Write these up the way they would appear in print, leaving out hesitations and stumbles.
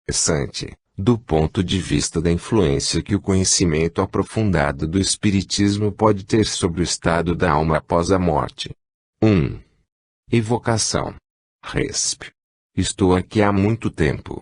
interessante, do ponto de vista da influência que o conhecimento aprofundado do Espiritismo pode ter sobre o estado da alma após a morte. 1. Evocação. Resp. Estou aqui há muito tempo.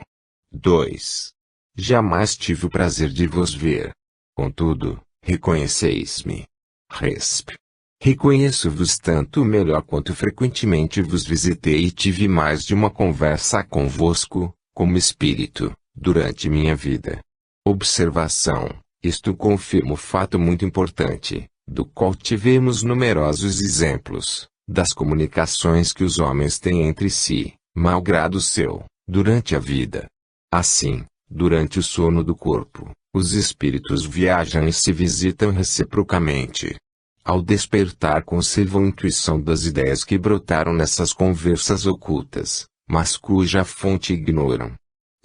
2. Jamais tive o prazer de vos ver. Contudo, reconheceis-me. Resp. Reconheço-vos tanto melhor quanto frequentemente vos visitei e tive mais de uma conversa convosco, como espírito, durante minha vida. Observação. Isto confirma o fato muito importante, do qual tivemos numerosos exemplos, das comunicações que os homens têm entre si, malgrado seu, durante a vida. Assim, durante o sono do corpo, os espíritos viajam e se visitam reciprocamente. Ao despertar conservam a intuição das ideias que brotaram nessas conversas ocultas, mas cuja fonte ignoram.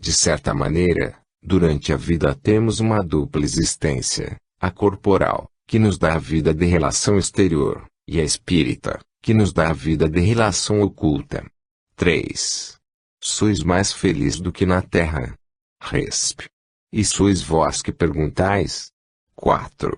De certa maneira, durante a vida temos uma dupla existência, a corporal, que nos dá a vida de relação exterior, e a espírita, que nos dá a vida de relação oculta. 3. Sois mais feliz do que na terra. Resp. E sois vós que perguntais? 4.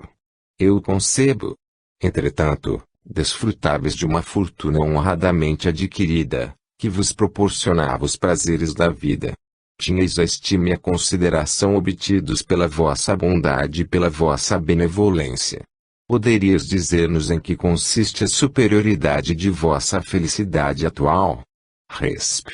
Eu concebo. Entretanto, desfrutáveis de uma fortuna honradamente adquirida, que vos proporcionava os prazeres da vida. Tinhais a estima e a consideração obtidos pela vossa bondade e pela vossa benevolência. Poderias dizer-nos em que consiste a superioridade de vossa felicidade atual? Resp.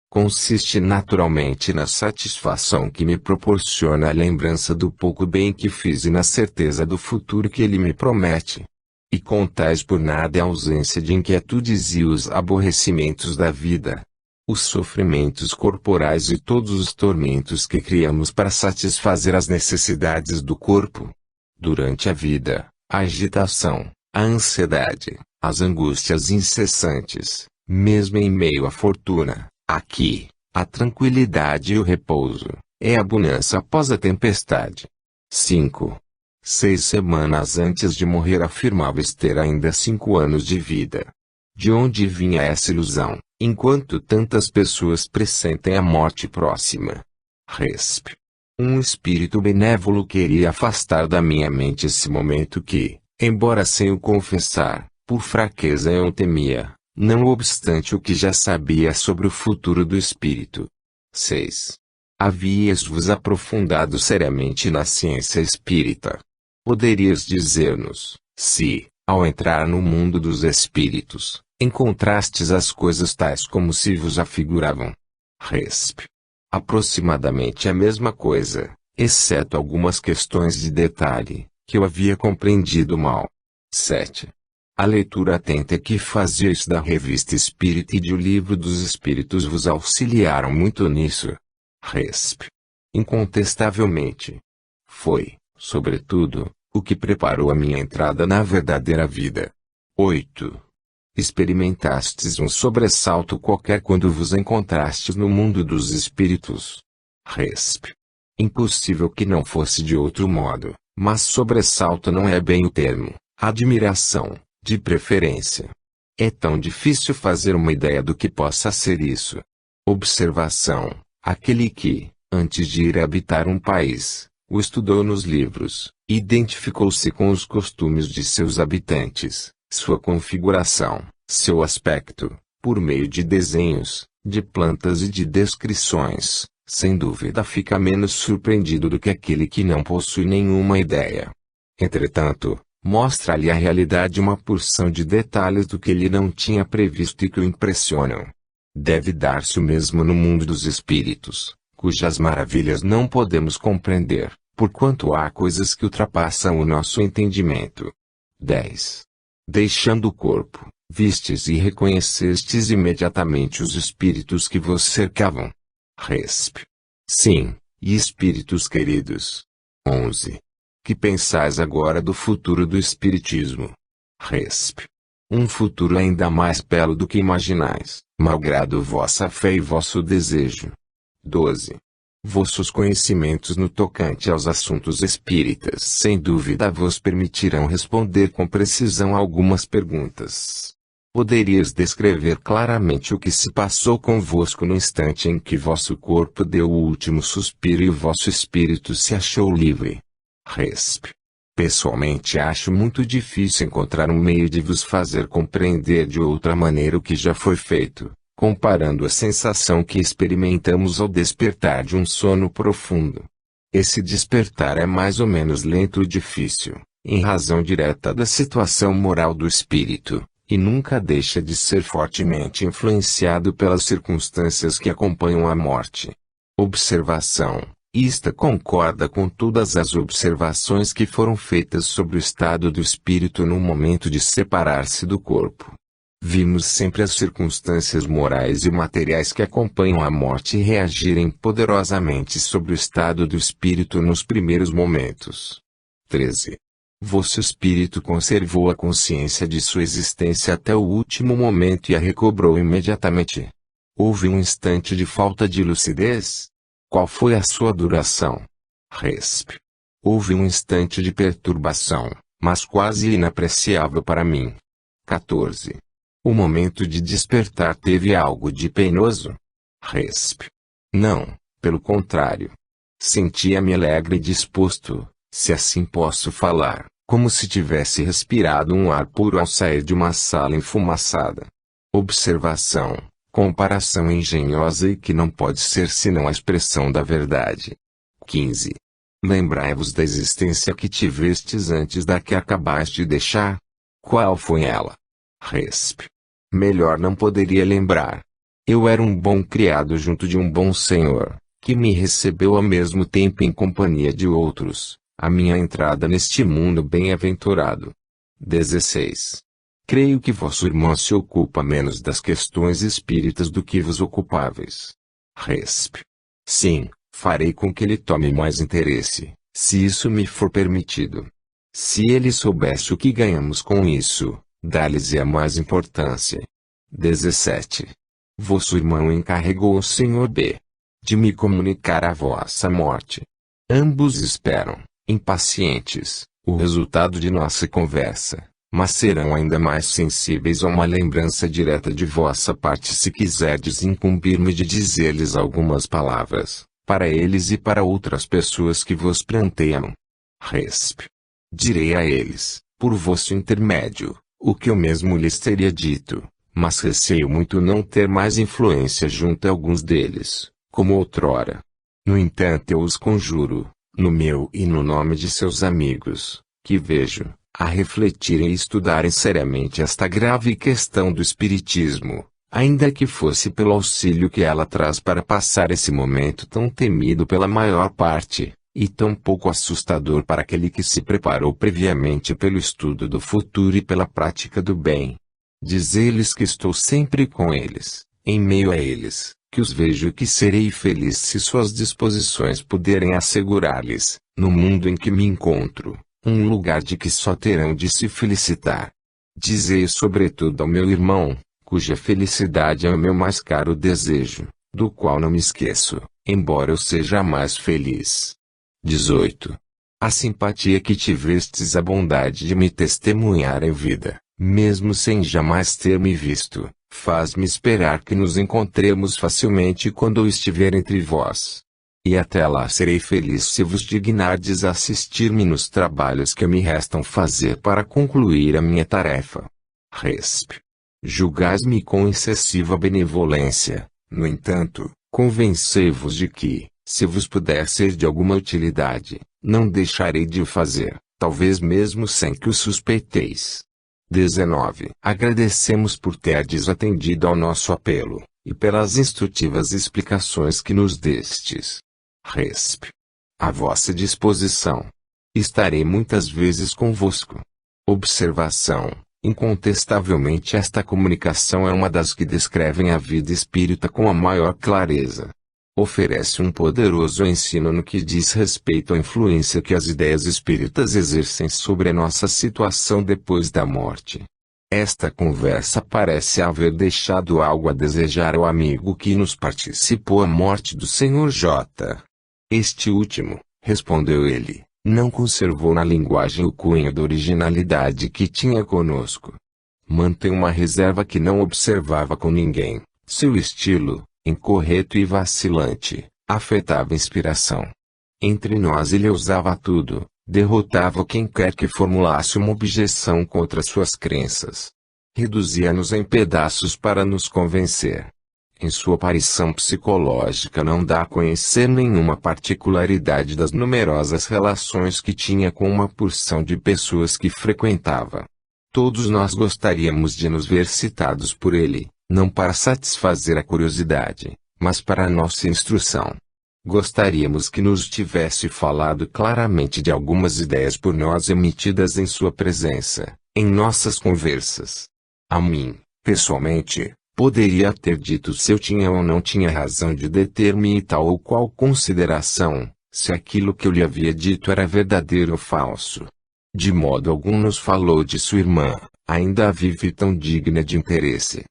Consiste naturalmente na satisfação que me proporciona a lembrança do pouco bem que fiz e na certeza do futuro que ele me promete. E contais por nada a ausência de inquietudes e os aborrecimentos da vida. Os sofrimentos corporais e todos os tormentos que criamos para satisfazer as necessidades do corpo. Durante a vida, a agitação, a ansiedade, as angústias incessantes, mesmo em meio à fortuna, aqui, a tranquilidade e o repouso, é a bonança após a tempestade. 5. 6 semanas antes de morrer afirmavas ter ainda 5 anos de vida. De onde vinha essa ilusão, enquanto tantas pessoas pressentem a morte próxima? Resp. Um espírito benévolo queria afastar da minha mente esse momento que, embora sem o confessar, por fraqueza eu temia, não obstante o que já sabia sobre o futuro do espírito. 6. Havíeis-vos aprofundado seriamente na ciência espírita. Poderias dizer-nos, se, ao entrar no mundo dos espíritos, encontrastes as coisas tais como se vos afiguravam? Resp. Aproximadamente a mesma coisa, exceto algumas questões de detalhe, que eu havia compreendido mal. 7. A leitura atenta que fazíeis da Revista Espírita e do Livro dos Espíritos vos auxiliaram muito nisso. Resp. Incontestavelmente. Foi, sobretudo, o que preparou a minha entrada na verdadeira vida. 8. Experimentastes um sobressalto qualquer quando vos encontrastes no mundo dos espíritos? Resp. Impossível que não fosse de outro modo, mas sobressalto não é bem o termo. Admiração, de preferência. É tão difícil fazer uma ideia do que possa ser isso. Observação. Aquele que, antes de ir habitar um país, o estudou nos livros, identificou-se com os costumes de seus habitantes, sua configuração, seu aspecto, por meio de desenhos, de plantas e de descrições, sem dúvida fica menos surpreendido do que aquele que não possui nenhuma ideia. Entretanto, mostra-lhe a realidade uma porção de detalhes do que ele não tinha previsto e que o impressionam. Deve dar-se o mesmo no mundo dos espíritos, cujas maravilhas não podemos compreender, porquanto há coisas que ultrapassam o nosso entendimento. 10. Deixando o corpo, vistes e reconhecestes imediatamente os espíritos que vos cercavam? Resp. Sim, e espíritos queridos. 11. Que pensais agora do futuro do espiritismo? Resp. Um futuro ainda mais belo do que imaginais, malgrado vossa fé e vosso desejo. 12. Vossos conhecimentos no tocante aos assuntos espíritas sem dúvida vos permitirão responder com precisão algumas perguntas. Poderias descrever claramente o que se passou convosco no instante em que vosso corpo deu o último suspiro e o vosso espírito se achou livre? Resp. Pessoalmente acho muito difícil encontrar um meio de vos fazer compreender de outra maneira o que já foi feito, comparando a sensação que experimentamos ao despertar de um sono profundo. Esse despertar é mais ou menos lento e difícil, em razão direta da situação moral do espírito, e nunca deixa de ser fortemente influenciado pelas circunstâncias que acompanham a morte. Observação. Esta concorda com todas as observações que foram feitas sobre o estado do espírito no momento de separar-se do corpo. Vimos sempre as circunstâncias morais e materiais que acompanham a morte reagirem poderosamente sobre o estado do espírito nos primeiros momentos. 13. Vosso espírito conservou a consciência de sua existência até o último momento e a recobrou imediatamente. Houve um instante de falta de lucidez? Qual foi a sua duração? Resp. Houve um instante de perturbação, mas quase inapreciável para mim. 14. O momento de despertar teve algo de penoso? Resp. Não, pelo contrário. Sentia-me alegre e disposto, se assim posso falar, como se tivesse respirado um ar puro ao sair de uma sala enfumaçada. Observação. Comparação engenhosa e que não pode ser senão a expressão da verdade. 15. Lembrai-vos da existência que tivestes antes da que acabaste de deixar? Qual foi ela? Resp. Melhor não poderia lembrar. Eu era um bom criado junto de um bom senhor, que me recebeu ao mesmo tempo em companhia de outros, a minha entrada neste mundo bem-aventurado. 16. Creio que vosso irmão se ocupa menos das questões espíritas do que vos ocupáveis. Resp. Sim, farei com que ele tome mais interesse, se isso me for permitido. Se ele soubesse o que ganhamos com isso, dá-lhes-ia mais importância. 17. Vosso irmão encarregou o Sr. B. de me comunicar a vossa morte. Ambos esperam, impacientes, o resultado de nossa conversa, mas serão ainda mais sensíveis a uma lembrança direta de vossa parte se quiserdes incumbir-me de dizer-lhes algumas palavras, para eles e para outras pessoas que vos planteiam. Resp. Direi a eles, por vosso intermédio, o que eu mesmo lhes teria dito, mas receio muito não ter mais influência junto a alguns deles, como outrora. No entanto eu os conjuro, no meu e no nome de seus amigos, que vejo, a refletirem e estudarem seriamente esta grave questão do espiritismo, ainda que fosse pelo auxílio que ela traz para passar esse momento tão temido pela maior parte, e tão pouco assustador para aquele que se preparou previamente pelo estudo do futuro e pela prática do bem. Dizer-lhes que estou sempre com eles, em meio a eles, que os vejo e que serei feliz se suas disposições puderem assegurar-lhes, no mundo em que me encontro, um lugar de que só terão de se felicitar. Dizei sobretudo ao meu irmão, cuja felicidade é o meu mais caro desejo, do qual não me esqueço, embora eu seja a mais feliz. 18. A simpatia que tivestes a bondade de me testemunhar em vida, mesmo sem jamais ter me visto, faz-me esperar que nos encontremos facilmente quando eu estiver entre vós. E até lá serei feliz se vos dignardes a assistir-me nos trabalhos que me restam fazer para concluir a minha tarefa. Resp. Julgais-me com excessiva benevolência, no entanto, convencei-vos de que, se vos puder ser de alguma utilidade, não deixarei de o fazer, talvez mesmo sem que o suspeiteis. 19. Agradecemos por terdes atendido ao nosso apelo, e pelas instrutivas explicações que nos destes. Resp. À vossa disposição. Estarei muitas vezes convosco. Observação. Incontestavelmente esta comunicação é uma das que descrevem a vida espírita com a maior clareza. Oferece um poderoso ensino no que diz respeito à influência que as ideias espíritas exercem sobre a nossa situação depois da morte. Esta conversa parece haver deixado algo a desejar ao amigo que nos participou a morte do Sr. J. Este último, respondeu ele, não conservou na linguagem o cunho da originalidade que tinha conosco. Mantém uma reserva que não observava com ninguém. Seu estilo, incorreto e vacilante, afetava a inspiração. Entre nós ele usava tudo, derrotava quem quer que formulasse uma objeção contra suas crenças. Reduzia-nos em pedaços para nos convencer. Em sua aparição psicológica não dá a conhecer nenhuma particularidade das numerosas relações que tinha com uma porção de pessoas que frequentava. Todos nós gostaríamos de nos ver citados por ele, não para satisfazer a curiosidade, mas para a nossa instrução. Gostaríamos que nos tivesse falado claramente de algumas ideias por nós emitidas em sua presença, em nossas conversas. A mim, pessoalmente, poderia ter dito se eu tinha ou não tinha razão de deter-me em tal ou qual consideração, se aquilo que eu lhe havia dito era verdadeiro ou falso. De modo algum nos falou de sua irmã, ainda viva e tão digna de interesse.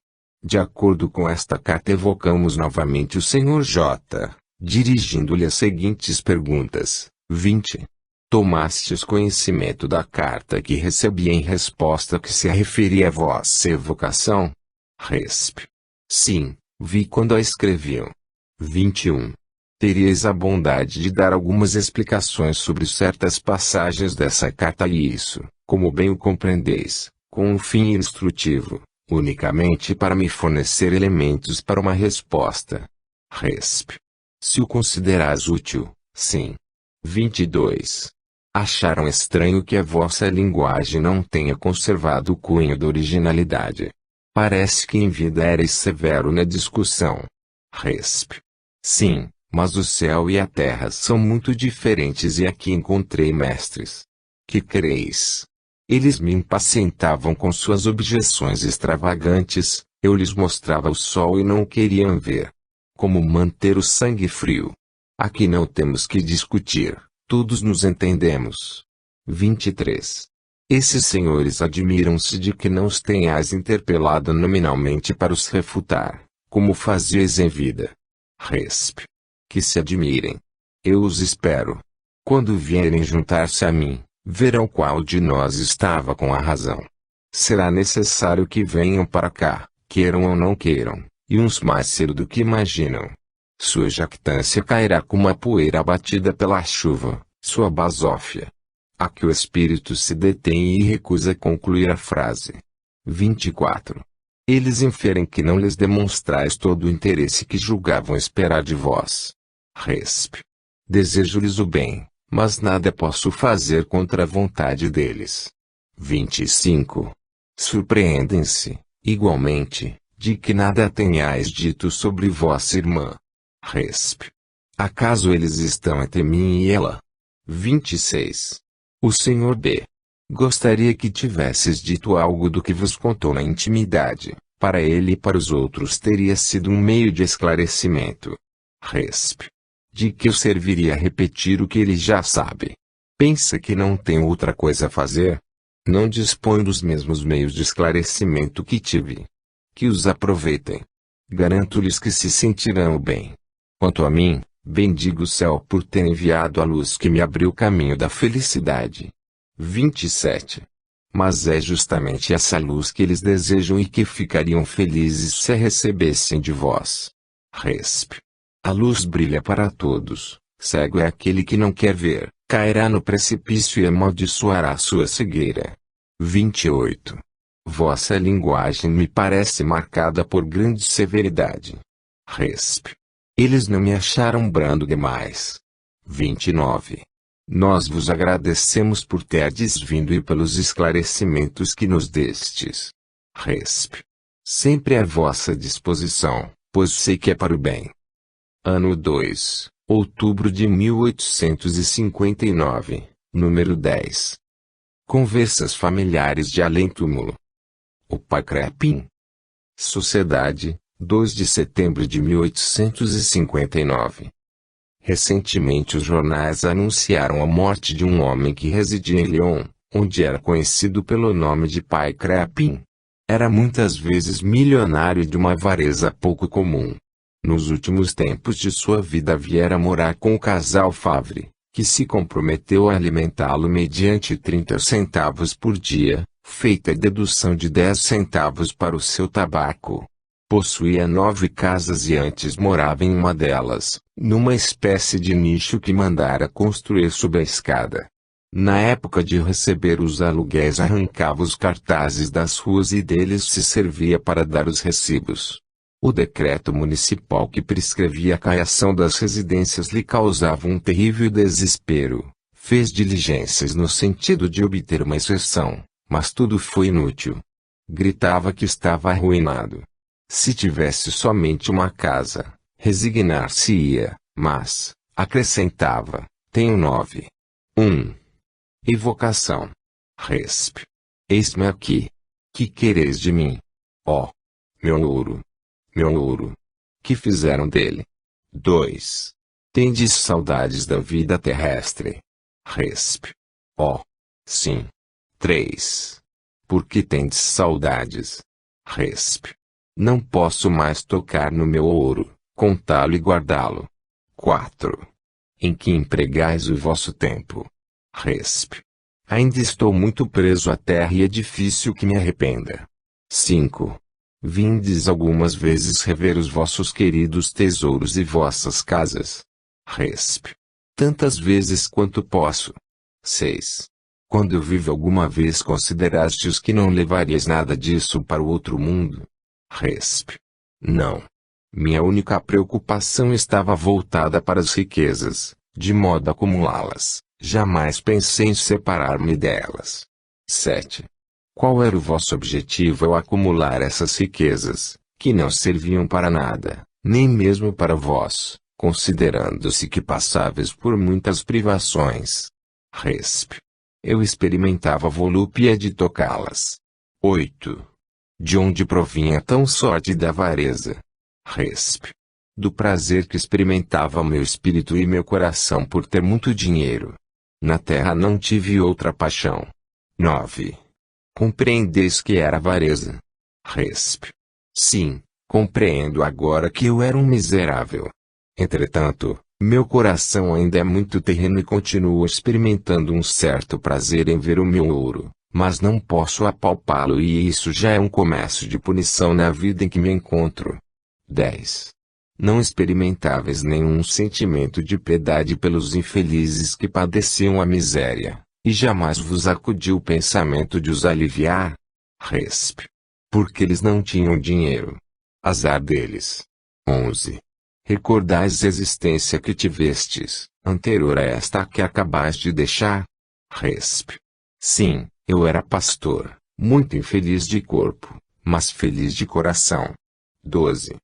De acordo com esta carta evocamos novamente o Sr. J., dirigindo-lhe as seguintes perguntas. 20. Tomastes conhecimento da carta que recebi em resposta que se referia a vossa evocação? Resp. Sim, vi quando a escreviam. 21. Teríeis a bondade de dar algumas explicações sobre certas passagens dessa carta e isso, como bem o compreendeis, com um fim instrutivo, unicamente para me fornecer elementos para uma resposta. Resp. Se o considerais útil, sim. 22. Acharam estranho que a vossa linguagem não tenha conservado o cunho da originalidade. Parece que em vida erais severo na discussão. Resp. Sim, mas o céu e a terra são muito diferentes e aqui encontrei mestres. Que quereis? Eles me impacientavam com suas objeções extravagantes, eu lhes mostrava o sol e não o queriam ver. Como manter o sangue frio? Aqui não temos que discutir, todos nos entendemos. 23. Esses senhores admiram-se de que não os tenhais interpelado nominalmente para os refutar, como fazíeis em vida. Resp. Que se admirem. Eu os espero. Quando vierem juntar-se a mim, verão qual de nós estava com a razão. Será necessário que venham para cá, queiram ou não queiram, e uns mais cedo do que imaginam. Sua jactância cairá como a poeira abatida pela chuva, sua basófia. Aqui o espírito se detém e recusa concluir a frase. 24. Eles inferem que não lhes demonstrais todo o interesse que julgavam esperar de vós. Resp. Desejo-lhes o bem, mas nada posso fazer contra a vontade deles. 25. Surpreendem-se, igualmente, de que nada tenhais dito sobre vossa irmã. Resp. Acaso eles estão entre mim e ela? 26. O Sr. B. Gostaria que tivesses dito algo do que vos contou na intimidade, para ele e para os outros teria sido um meio de esclarecimento. Resp. De que eu serviria repetir o que ele já sabe? Pensa que não tem outra coisa a fazer? Não dispõe dos mesmos meios de esclarecimento que tive. Que os aproveitem. Garanto-lhes que se sentirão bem. Quanto a mim, bendigo o céu por ter enviado a luz que me abriu o caminho da felicidade. 27. Mas é justamente essa luz que eles desejam e que ficariam felizes se a recebessem de vós. Resp. A luz brilha para todos, cego é aquele que não quer ver, cairá no precipício e amaldiçoará sua cegueira. 28. Vossa linguagem me parece marcada por grande severidade. Resp. Eles não me acharam brando demais. 29. Nós vos agradecemos por terdes vindo e pelos esclarecimentos que nos destes. Resp. Sempre à vossa disposição, pois sei que é para o bem. Ano 2, outubro de 1859, número 10. Conversas familiares de além-túmulo. O Pai Crepin. Sociedade, 2 de setembro de 1859. Recentemente os jornais anunciaram a morte de um homem que residia em Lyon, onde era conhecido pelo nome de Pai Crepin. Era muitas vezes milionário de uma avareza pouco comum. Nos últimos tempos de sua vida viera morar com o casal Favre, que se comprometeu a alimentá-lo mediante 30 centavos por dia, Feita a dedução de 10 centavos para o seu tabaco. Possuía 9 casas e antes morava em uma delas, numa espécie de nicho que mandara construir sob a escada. Na época de receber os aluguéis arrancava os cartazes das ruas e deles se servia para dar os recibos. O decreto municipal que prescrevia a caiação das residências lhe causava um terrível desespero. Fez diligências no sentido de obter uma exceção, mas tudo foi inútil. Gritava que estava arruinado. Se tivesse somente uma casa, resignar-se-ia, mas, acrescentava, tenho 9. 1. Evocação. Resp. Eis-me aqui. Que quereis de mim? Ó. Meu ouro. Meu ouro. Que fizeram dele? 2. Tendes saudades da vida terrestre? Resp. Ó. Sim. 3. Por que tendes saudades? Resp. Não posso mais tocar no meu ouro, contá-lo e guardá-lo. 4. Em que empregais o vosso tempo? Resp. Ainda estou muito preso à terra e é difícil que me arrependa. 5. Vindes algumas vezes rever os vossos queridos tesouros e vossas casas? Resp. Tantas vezes quanto posso. 6. Quando vivo alguma vez considerastes que não levarias nada disso para o outro mundo? Resp. Não. Minha única preocupação estava voltada para as riquezas, de modo a acumulá-las. Jamais pensei em separar-me delas. 7. Qual era o vosso objetivo ao acumular essas riquezas, que não serviam para nada, nem mesmo para vós, considerando-se que passáveis por muitas privações? Resp. Eu experimentava a volúpia de tocá-las. 8. De onde provinha tão sórdida avareza? Resp. Do prazer que experimentava meu espírito e meu coração por ter muito dinheiro. Na terra não tive outra paixão. 9. Compreendeis que era avareza? Resp. Sim, compreendo agora que eu era um miserável. Entretanto, meu coração ainda é muito terreno e continuo experimentando um certo prazer em ver o meu ouro, mas não posso apalpá-lo e isso já é um começo de punição na vida em que me encontro. 10. Não experimentáveis nenhum sentimento de piedade pelos infelizes que padeciam a miséria, e jamais vos acudiu o pensamento de os aliviar? Resp. Porque eles não tinham dinheiro. Azar deles. 11. Recordais a existência que tivestes, anterior a esta que acabais de deixar? Resp. Sim, eu era pastor, muito infeliz de corpo, mas feliz de coração. 12.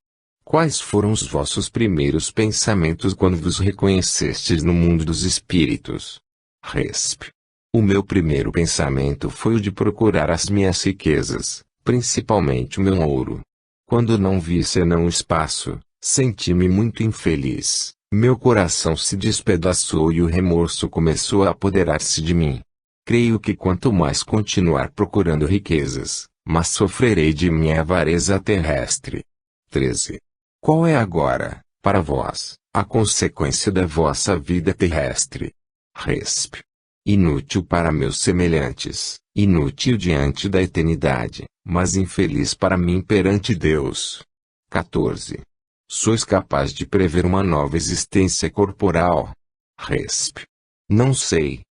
Quais foram os vossos primeiros pensamentos quando vos reconhecestes no mundo dos espíritos? Resp. O meu primeiro pensamento foi o de procurar as minhas riquezas, principalmente o meu ouro. Quando não vi senão o espaço, senti-me muito infeliz, meu coração se despedaçou e o remorso começou a apoderar-se de mim. Creio que quanto mais continuar procurando riquezas, mas sofrerei de minha avareza terrestre. 13. Qual é agora, para vós, a consequência da vossa vida terrestre? Resp. Inútil para meus semelhantes, inútil diante da eternidade, mas infeliz para mim perante Deus. 14. Sois capaz de prever uma nova existência corporal? Resp. Não sei.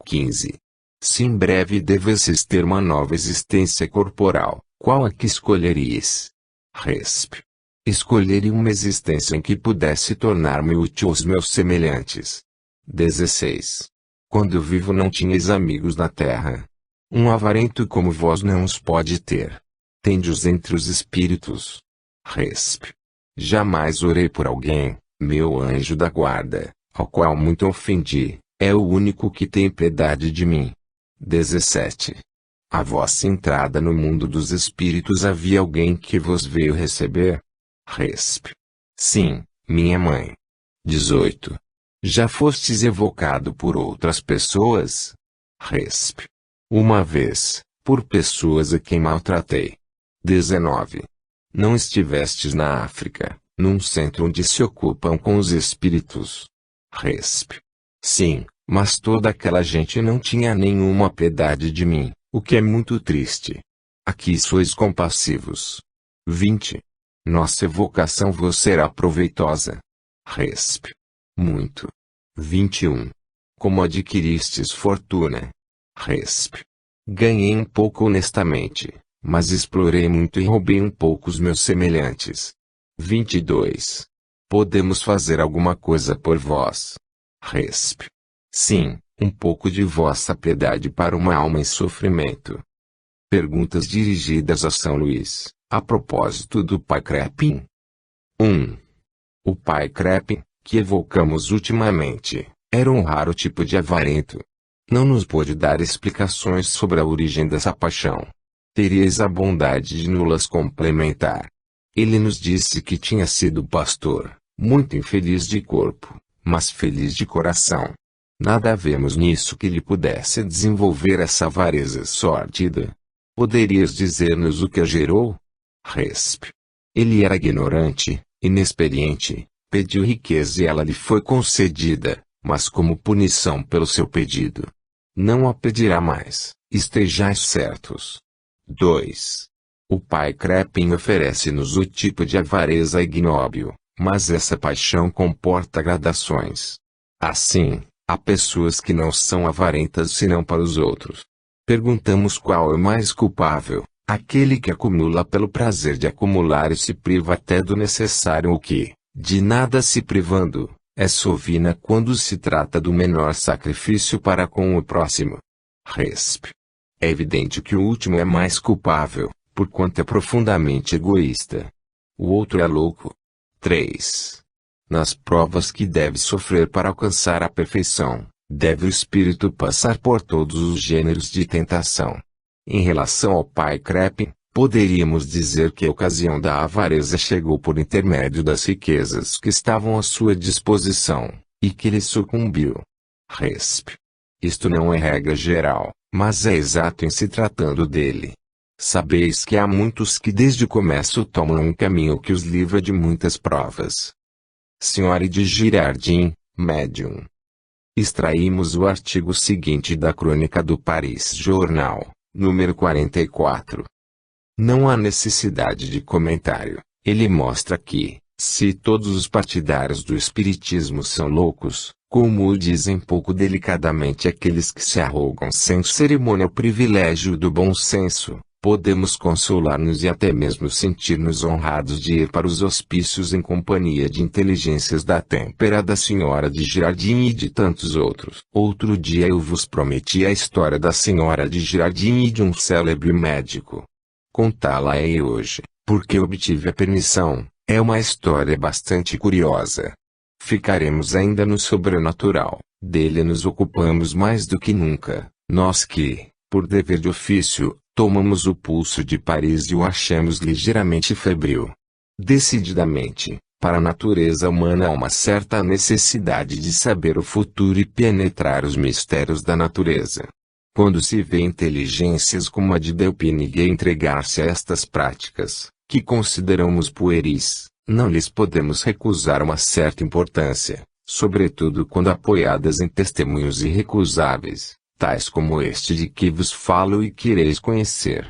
15. Se em breve devesses ter uma nova existência corporal, qual a que escolheríeis? Resp. Escolheria uma existência em que pudesse tornar-me útil aos meus semelhantes. 16. Quando vivo não tinhais amigos na terra. Um avarento como vós não os pode ter. Tende-os entre os espíritos. Resp. Jamais orei por alguém, meu anjo da guarda, ao qual muito ofendi, é o único que tem piedade de mim. 17. A vossa entrada no mundo dos espíritos havia alguém que vos veio receber? Resp. Sim, minha mãe. 18. Já fostes evocado por outras pessoas? Resp. Uma vez, por pessoas a quem maltratei. 19. Não estivestes na África, num centro onde se ocupam com os espíritos? Resp. Sim, mas toda aquela gente não tinha nenhuma piedade de mim, o que é muito triste. Aqui sois compassivos. 20. Nossa evocação vos será proveitosa. Resp. Muito. 21. Como adquiristes fortuna? Resp. Ganhei um pouco honestamente, mas explorei muito e roubei um pouco os meus semelhantes. 22. Podemos fazer alguma coisa por vós? Resp. Sim, um pouco de vossa piedade para uma alma em sofrimento. Perguntas dirigidas a São Luís, a propósito do Pai Crepin. 1. O Pai Crepin, que evocamos ultimamente, era um raro tipo de avarento. Não nos pôde dar explicações sobre a origem dessa paixão. Teríeis a bondade de nos complementar. Ele nos disse que tinha sido pastor, muito infeliz de corpo, mas feliz de coração. Nada vemos nisso que lhe pudesse desenvolver essa avareza sórdida. Poderias dizer-nos o que a gerou? Resp. Ele era ignorante, inexperiente, pediu riqueza e ela lhe foi concedida, mas como punição pelo seu pedido. Não a pedirá mais, estejais certos. 2. O Pai Crepin oferece-nos o tipo de avareza ignóbil, mas essa paixão comporta gradações. Assim, há pessoas que não são avarentas senão para os outros. Perguntamos qual é o mais culpável, aquele que acumula pelo prazer de acumular e se priva até do necessário ou que, de nada se privando, é sovina quando se trata do menor sacrifício para com o próximo. Resp. É evidente que o último é mais culpável, porquanto é profundamente egoísta. O outro é louco. 3. Nas provas que deve sofrer para alcançar a perfeição, deve o espírito passar por todos os gêneros de tentação. Em relação ao Pai Crepin, poderíamos dizer que a ocasião da avareza chegou por intermédio das riquezas que estavam à sua disposição, e que ele sucumbiu. Resp. Isto não é regra geral, mas é exato em se tratando dele. Sabeis que há muitos que desde o começo tomam um caminho que os livra de muitas provas. Senhora de Girardin, médium. Extraímos o artigo seguinte da crônica do Paris Journal, número 44. Não há necessidade de comentário. Ele mostra que, se todos os partidários do espiritismo são loucos, como o dizem pouco delicadamente aqueles que se arrogam sem cerimônia o privilégio do bom senso, podemos consolar-nos e até mesmo sentir-nos honrados de ir para os hospícios em companhia de inteligências da têmpera da senhora de Girardin e de tantos outros. Outro dia eu vos prometi a história da senhora de Girardin e de um célebre médico. Contá-la-ei hoje, porque obtive a permissão. É uma história bastante curiosa. Ficaremos ainda no sobrenatural, dele nos ocupamos mais do que nunca, nós que, por dever de ofício, tomamos o pulso de Paris e o achamos ligeiramente febril. Decididamente, para a natureza humana há uma certa necessidade de saber o futuro e penetrar os mistérios da natureza. Quando se vê inteligências como a de Delpinigue entregar-se a estas práticas, que consideramos pueris, não lhes podemos recusar uma certa importância, sobretudo quando apoiadas em testemunhos irrecusáveis, tais como este de que vos falo e que ireis conhecer.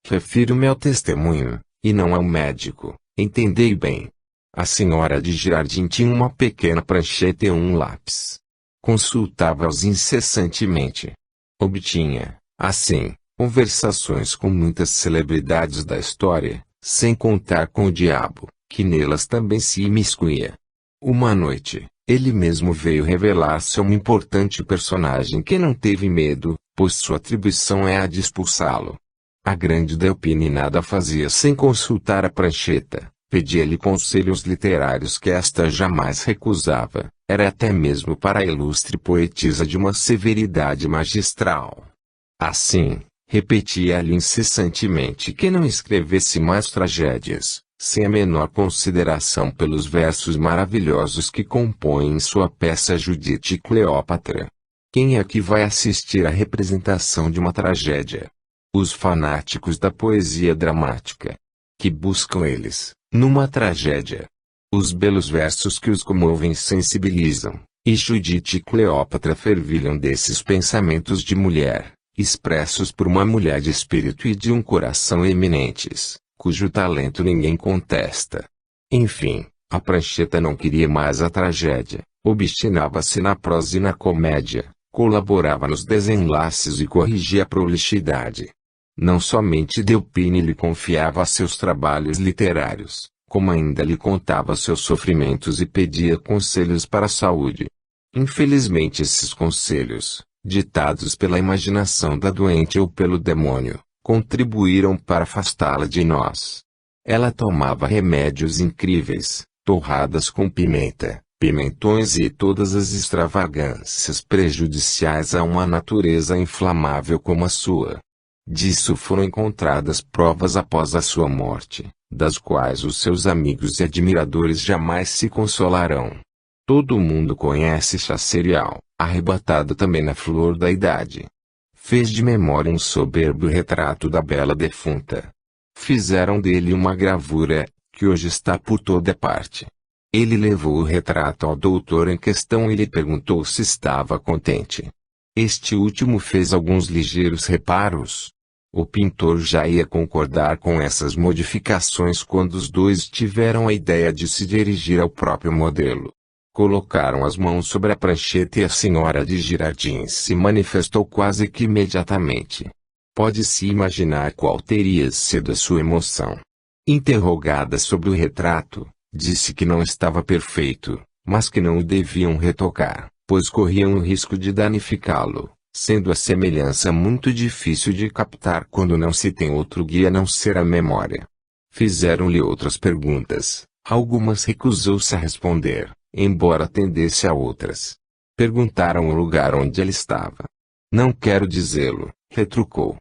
Refiro-me ao testemunho, e não ao médico, entendei bem. A senhora de Girardin tinha uma pequena prancheta e um lápis. Consultava-os incessantemente. Obtinha, assim, conversações com muitas celebridades da história, sem contar com o diabo, que nelas também se imiscuía. Uma noite, ele mesmo veio revelar-se um importante personagem que não teve medo, pois sua atribuição é a de expulsá-lo. A grande Delpine nada fazia sem consultar a prancheta, pedia-lhe conselhos literários que esta jamais recusava, era até mesmo para a ilustre poetisa de uma severidade magistral. Assim, repetia-lhe incessantemente que não escrevesse mais tragédias, sem a menor consideração pelos versos maravilhosos que compõem sua peça Judite e Cleópatra. Quem é que vai assistir à representação de uma tragédia? Os fanáticos da poesia dramática. Que buscam eles, numa tragédia, os belos versos que os comovem e sensibilizam, e Judite e Cleópatra fervilham desses pensamentos de mulher, expressos por uma mulher de espírito e de um coração eminentes, cujo talento ninguém contesta. Enfim, a prancheta não queria mais a tragédia, obstinava-se na prosa e na comédia, colaborava nos desenlaces e corrigia a prolixidade. Não somente Delpine lhe confiava seus trabalhos literários, como ainda lhe contava seus sofrimentos e pedia conselhos para a saúde. Infelizmente esses conselhos, ditados pela imaginação da doente ou pelo demônio, contribuíram para afastá-la de nós. Ela tomava remédios incríveis, torradas com pimenta, pimentões e todas as extravagâncias prejudiciais a uma natureza inflamável como a sua. Disso foram encontradas provas após a sua morte, das quais os seus amigos e admiradores jamais se consolarão. Todo mundo conhece Chasserial, arrebatado também na flor da idade. Fez de memória um soberbo retrato da bela defunta. Fizeram dele uma gravura, que hoje está por toda parte. Ele levou o retrato ao doutor em questão e lhe perguntou se estava contente. Este último fez alguns ligeiros reparos. O pintor já ia concordar com essas modificações quando os dois tiveram a ideia de se dirigir ao próprio modelo. Colocaram as mãos sobre a prancheta e a senhora de Girardin se manifestou quase que imediatamente. Pode-se imaginar qual teria sido a sua emoção. Interrogada sobre o retrato, disse que não estava perfeito, mas que não o deviam retocar, pois corriam o risco de danificá-lo, sendo a semelhança muito difícil de captar quando não se tem outro guia a não ser a memória. Fizeram-lhe outras perguntas, algumas recusou-se a responder, embora atendesse a outras. Perguntaram o lugar onde ele estava. Não quero dizê-lo, retrucou.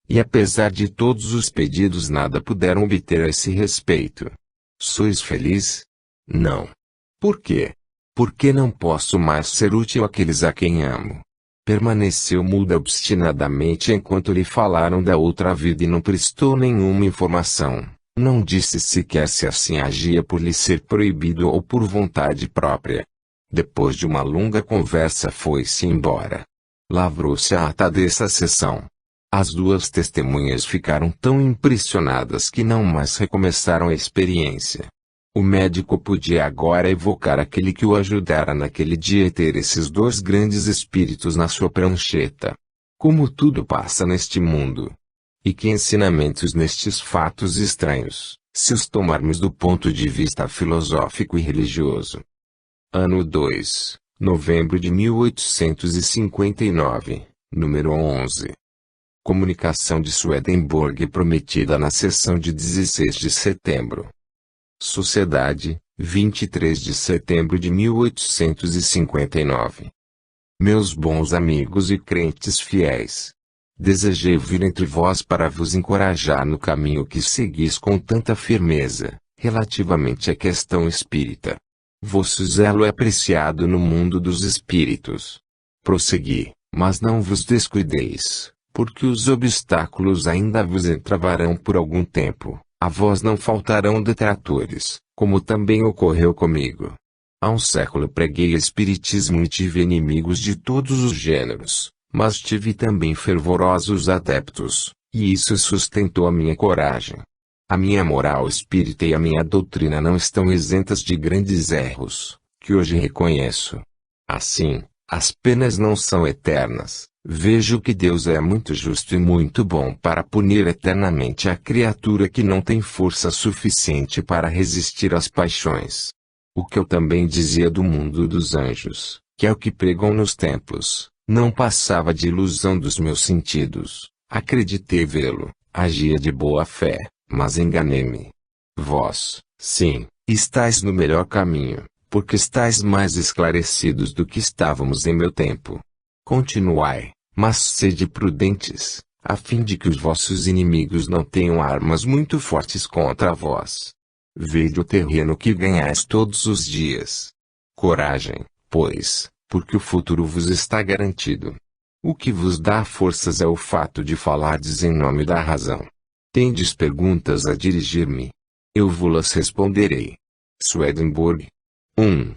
E apesar de todos os pedidos nada puderam obter a esse respeito. Sois feliz? Não. Por quê? Porque não posso mais ser útil àqueles a quem amo. Permaneceu muda obstinadamente enquanto lhe falaram da outra vida e não prestou nenhuma informação. Não disse sequer se assim agia por lhe ser proibido ou por vontade própria. Depois de uma longa conversa foi-se embora. Lavrou-se a ata dessa sessão. As duas testemunhas ficaram tão impressionadas que não mais recomeçaram a experiência. O médico podia agora evocar aquele que o ajudara naquele dia e ter esses dois grandes espíritos na sua prancheta. Como tudo passa neste mundo! E que ensinamentos nestes fatos estranhos, se os tomarmos do ponto de vista filosófico e religioso. Ano 2, novembro de 1859, número 11. Comunicação de Swedenborg prometida na sessão de 16 de setembro. Sociedade, 23 de setembro de 1859. Meus bons amigos e crentes fiéis. Desejei vir entre vós para vos encorajar no caminho que seguis com tanta firmeza, relativamente à questão espírita. Vosso zelo é apreciado no mundo dos espíritos. Prossegui, mas não vos descuideis, porque os obstáculos ainda vos entravarão por algum tempo. A vós não faltarão detratores, como também ocorreu comigo. Há um século preguei espiritismo e tive inimigos de todos os gêneros, mas tive também fervorosos adeptos, e isso sustentou a minha coragem. A minha moral espírita e a minha doutrina não estão isentas de grandes erros, que hoje reconheço. Assim, as penas não são eternas. Vejo que Deus é muito justo e muito bom para punir eternamente a criatura que não tem força suficiente para resistir às paixões. O que eu também dizia do mundo dos anjos, que é o que pregam nos templos, não passava de ilusão dos meus sentidos. Acreditei vê-lo, agia de boa fé, mas enganei-me. Vós, sim, estáis no melhor caminho, porque estáis mais esclarecidos do que estávamos em meu tempo. Continuai, mas sede prudentes, a fim de que os vossos inimigos não tenham armas muito fortes contra vós. Vede o terreno que ganhais todos os dias. Coragem, pois, porque o futuro vos está garantido. O que vos dá forças é o fato de falardes em nome da razão. Tendes perguntas a dirigir-me? Eu vos responderei. Swedenborg. 1.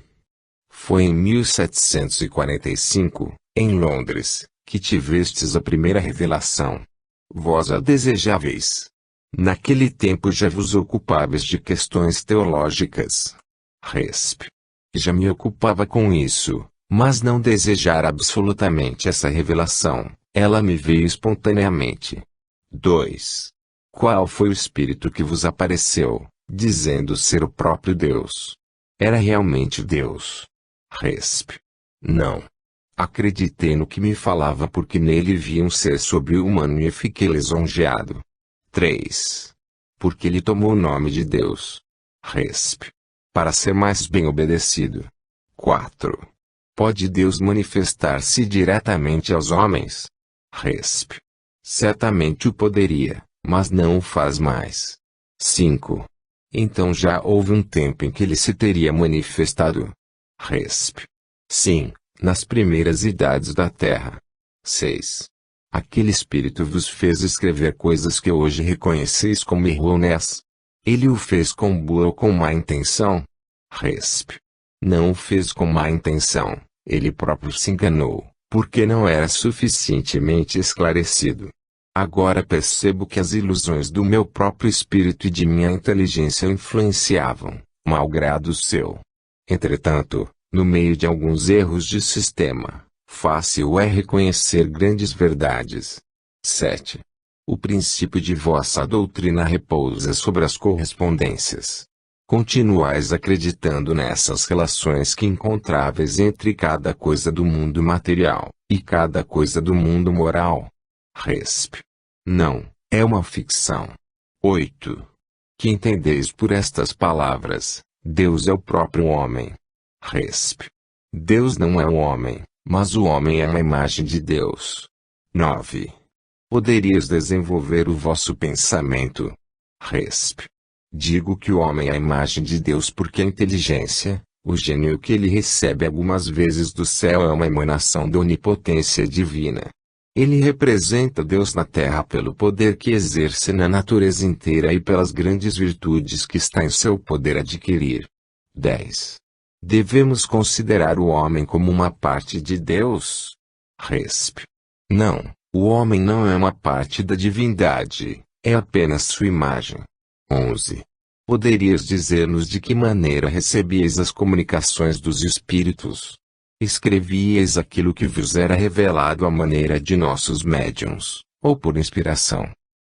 Foi em 1745, em Londres, que tivestes a primeira revelação. Vós a desejáveis. Naquele tempo já vos ocupáveis de questões teológicas. Resp. Já me ocupava com isso, mas não desejara absolutamente essa revelação, ela me veio espontaneamente. 2. Qual foi o Espírito que vos apareceu, dizendo ser o próprio Deus? Era realmente Deus? Resp. Não. Acreditei no que me falava porque nele vi um ser sobre-humano e fiquei lisonjeado. 3. Porque ele tomou o nome de Deus. Resp. Para ser mais bem obedecido. 4. Pode Deus manifestar-se diretamente aos homens? Resp. Certamente o poderia, mas não o faz mais. 5. Então já houve um tempo em que ele se teria manifestado? Resp. Sim, nas primeiras idades da terra. 6. Aquele Espírito vos fez escrever coisas que hoje reconheceis como errôneas? Ele o fez com boa ou com má intenção? Resp. Não o fez com má intenção, ele próprio se enganou, porque não era suficientemente esclarecido. Agora percebo que as ilusões do meu próprio espírito e de minha inteligência o influenciavam, malgrado seu. Entretanto, no meio de alguns erros de sistema, fácil é reconhecer grandes verdades. 7. O princípio de vossa doutrina repousa sobre as correspondências. Continuais acreditando nessas relações que encontráveis entre cada coisa do mundo material, e cada coisa do mundo moral? Resp. Não, é uma ficção. 8. Que entendeis por estas palavras, Deus é o próprio homem? Resp. Deus não é o homem, mas o homem é uma imagem de Deus. 9. Poderias desenvolver o vosso pensamento? Resp. Digo que o homem é a imagem de Deus porque a inteligência, o gênio que ele recebe algumas vezes do céu é uma emanação da onipotência divina. Ele representa Deus na terra pelo poder que exerce na natureza inteira e pelas grandes virtudes que está em seu poder adquirir. 10. Devemos considerar o homem como uma parte de Deus? Resp. Não, o homem não é uma parte da divindade, é apenas sua imagem. 11. Poderias dizer-nos de que maneira recebíeis as comunicações dos espíritos? Escrevíeis aquilo que vos era revelado à maneira de nossos médiuns, ou por inspiração?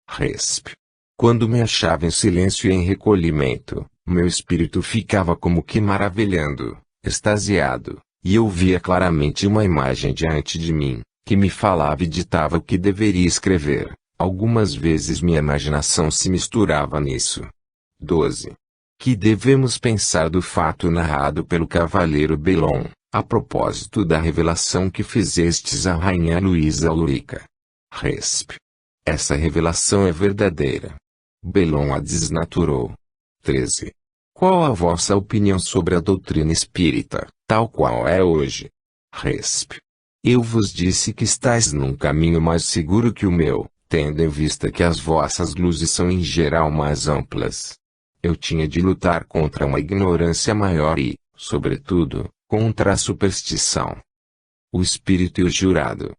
Resp. Quando me achava em silêncio e em recolhimento, meu espírito ficava como que maravilhando, extasiado, e eu via claramente uma imagem diante de mim, que me falava e ditava o que deveria escrever. Algumas vezes minha imaginação se misturava nisso. 12. Que devemos pensar do fato narrado pelo cavaleiro Belon, a propósito da revelação que fizestes à rainha Luísa Aurica? Resp. Essa revelação é verdadeira. Belon a desnaturou. 13. Qual a vossa opinião sobre a doutrina espírita, tal qual é hoje? Resp. Eu vos disse que estáis num caminho mais seguro que o meu, tendo em vista que as vossas luzes são em geral mais amplas. Eu tinha de lutar contra uma ignorância maior e, sobretudo, contra a superstição. O espírito e o jurado.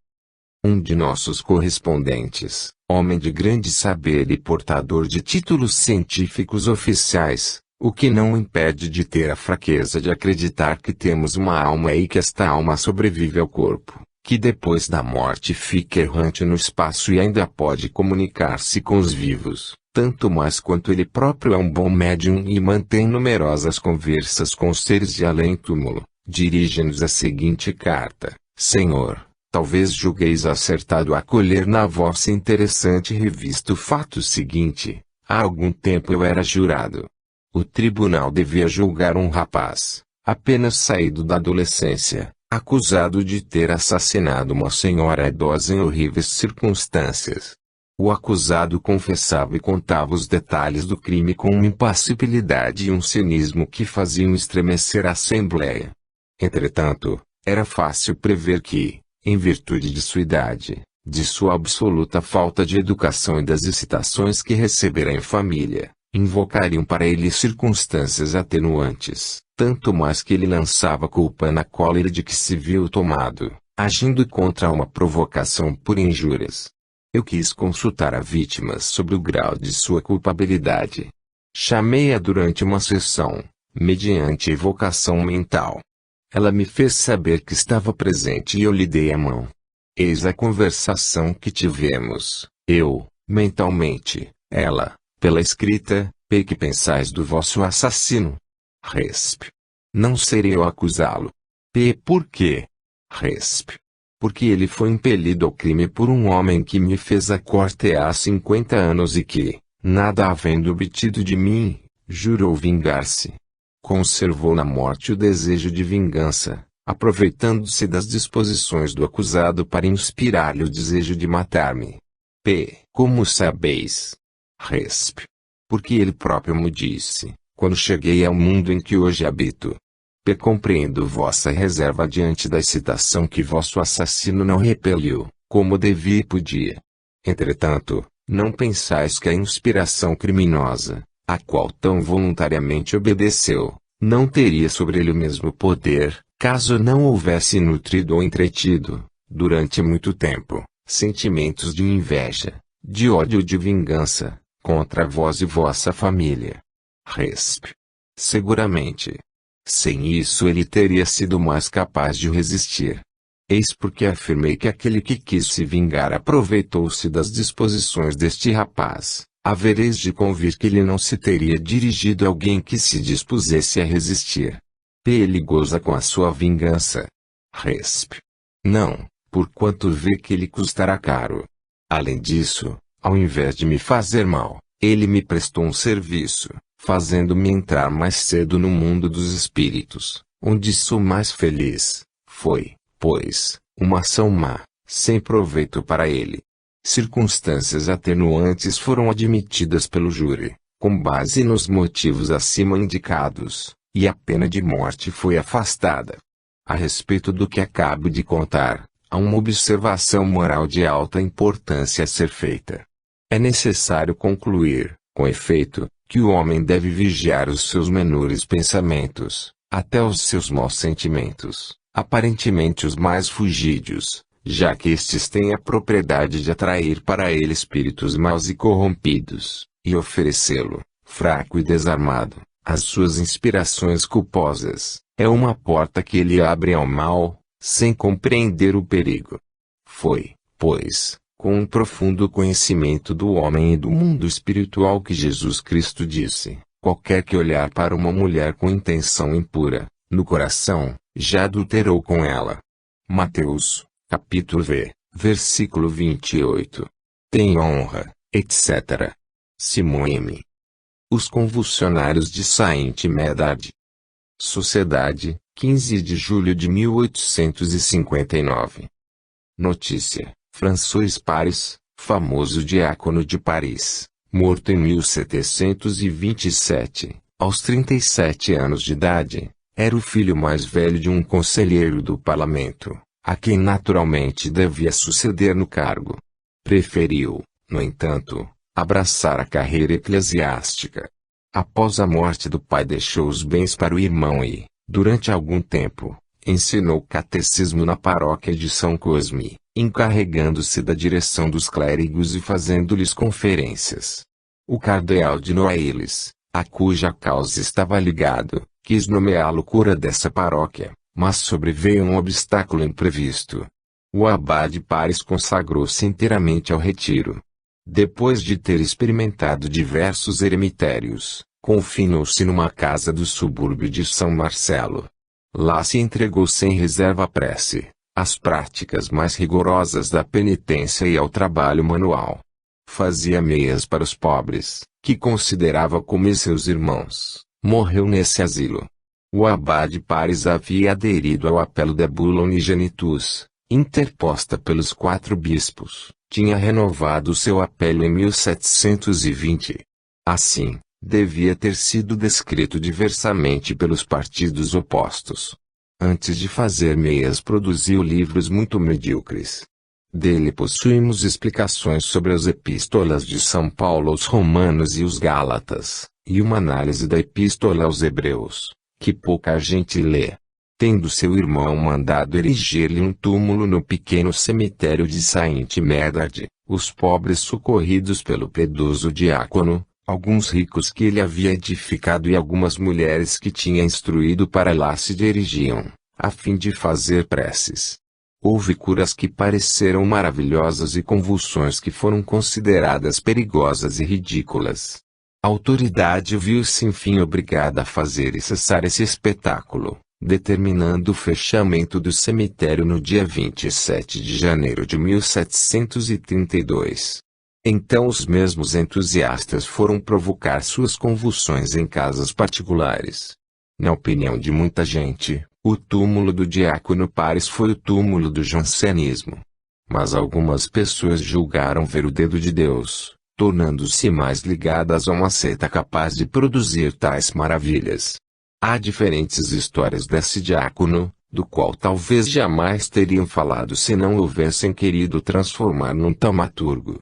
Um de nossos correspondentes, homem de grande saber e portador de títulos científicos oficiais, o que não impede de ter a fraqueza de acreditar que temos uma alma e que esta alma sobrevive ao corpo, que depois da morte fica errante no espaço e ainda pode comunicar-se com os vivos, tanto mais quanto ele próprio é um bom médium e mantém numerosas conversas com os seres de além-túmulo, dirige-nos a seguinte carta: Senhor, talvez julgueis acertado acolher na vossa interessante revista o fato seguinte: há algum tempo eu era jurado. O tribunal devia julgar um rapaz, apenas saído da adolescência, acusado de ter assassinado uma senhora idosa em horríveis circunstâncias. O acusado confessava e contava os detalhes do crime com uma impassibilidade e um cinismo que faziam estremecer a assembleia. Entretanto, era fácil prever que, em virtude de sua idade, de sua absoluta falta de educação e das excitações que recebera em família, invocariam para ele circunstâncias atenuantes, tanto mais que ele lançava culpa na cólera de que se viu tomado, agindo contra uma provocação por injúrias. Eu quis consultar a vítima sobre o grau de sua culpabilidade. Chamei-a durante uma sessão, mediante evocação mental. Ela me fez saber que estava presente e eu lhe dei a mão. Eis a conversação que tivemos, eu, mentalmente, ela, pela escrita: P. Que pensais do vosso assassino? Resp. Não serei eu acusá-lo. P. Por quê? Resp. Porque ele foi impelido ao crime por um homem que me fez a corte há 50 anos e que, nada havendo obtido de mim, jurou vingar-se. Conservou na morte o desejo de vingança, aproveitando-se das disposições do acusado para inspirar-lhe o desejo de matar-me. P. Como sabeis? Resp. Porque ele próprio me disse, quando cheguei ao mundo em que hoje habito. P. Compreendo vossa reserva diante da excitação que vosso assassino não repeliu, como devia e podia. Entretanto, não pensais que a inspiração criminosa, a qual tão voluntariamente obedeceu, não teria sobre ele o mesmo poder, caso não houvesse nutrido ou entretido, durante muito tempo, sentimentos de inveja, de ódio ou de vingança, contra vós e vossa família. Resp. Seguramente. Sem isso ele teria sido mais capaz de resistir. Eis porque afirmei que aquele que quis se vingar aproveitou-se das disposições deste rapaz. Havereis de convir que ele não se teria dirigido a alguém que se dispusesse a resistir. P. Ele goza com a sua vingança. Resp. Não, porquanto vê que lhe custará caro. Além disso, ao invés de me fazer mal, ele me prestou um serviço, fazendo-me entrar mais cedo no mundo dos espíritos, onde sou mais feliz. Foi, pois, uma ação má, sem proveito para ele. Circunstâncias atenuantes foram admitidas pelo júri, com base nos motivos acima indicados, e a pena de morte foi afastada. A respeito do que acabo de contar, há uma observação moral de alta importância a ser feita. É necessário concluir, com efeito, que o homem deve vigiar os seus menores pensamentos, até os seus maus sentimentos, aparentemente os mais fugídios, já que estes têm a propriedade de atrair para ele espíritos maus e corrompidos, e oferecê-lo, fraco e desarmado, às suas inspirações culposas, é uma porta que ele abre ao mal, sem compreender o perigo. Foi, pois, com um profundo conhecimento do homem e do mundo espiritual que Jesus Cristo disse: qualquer que olhar para uma mulher com intenção impura, no coração, já adulterou com ela. Mateus, capítulo V, versículo 28. Tem honra, etc. Simon M. Os convulsionários de Saint Medard. Sociedade, 15 de julho de 1859. Notícia: François Paris, famoso diácono de Paris, morto em 1727, aos 37 anos de idade, era o filho mais velho de um conselheiro do parlamento, a quem naturalmente devia suceder no cargo. Preferiu, no entanto, abraçar a carreira eclesiástica. Após a morte do pai deixou os bens para o irmão e, durante algum tempo, ensinou catecismo na paróquia de São Cosme, encarregando-se da direção dos clérigos e fazendo-lhes conferências. O cardeal de Noailles, a cuja causa estava ligado, quis nomeá-lo cura dessa paróquia, mas sobreveio um obstáculo imprevisto. O abade Paris consagrou-se inteiramente ao retiro. Depois de ter experimentado diversos eremitérios, confinou-se numa casa do subúrbio de São Marcelo. Lá se entregou sem reserva à prece, às práticas mais rigorosas da penitência e ao trabalho manual. Fazia meias para os pobres, que considerava como seus irmãos. Morreu nesse asilo. O abade Paris havia aderido ao apelo de Bula Unigenitus, interposta pelos 4 bispos, tinha renovado seu apelo em 1720. Assim, devia ter sido descrito diversamente pelos partidos opostos. Antes de fazer meias produziu livros muito medíocres. Dele possuímos explicações sobre as epístolas de São Paulo aos Romanos e os Gálatas, e uma análise da epístola aos Hebreus, que pouca gente lê. tendo seu irmão mandado erigir-lhe um túmulo no pequeno cemitério de Saint Medard, os pobres socorridos pelo piedoso diácono, alguns ricos que ele havia edificado e algumas mulheres que tinha instruído para lá se dirigiam, a fim de fazer preces. Houve curas que pareceram maravilhosas e convulsões que foram consideradas perigosas e ridículas. A autoridade viu-se enfim obrigada a fazer cessar esse espetáculo, determinando o fechamento do cemitério no dia 27 de janeiro de 1732. Então os mesmos entusiastas foram provocar suas convulsões em casas particulares. Na opinião de muita gente, o túmulo do diácono Paris foi o túmulo do jansenismo. Mas algumas pessoas julgaram ver o dedo de Deus, tornando-se mais ligadas a uma seita capaz de produzir tais maravilhas. Há diferentes histórias desse diácono, do qual talvez jamais teriam falado se não houvessem querido transformar num taumaturgo.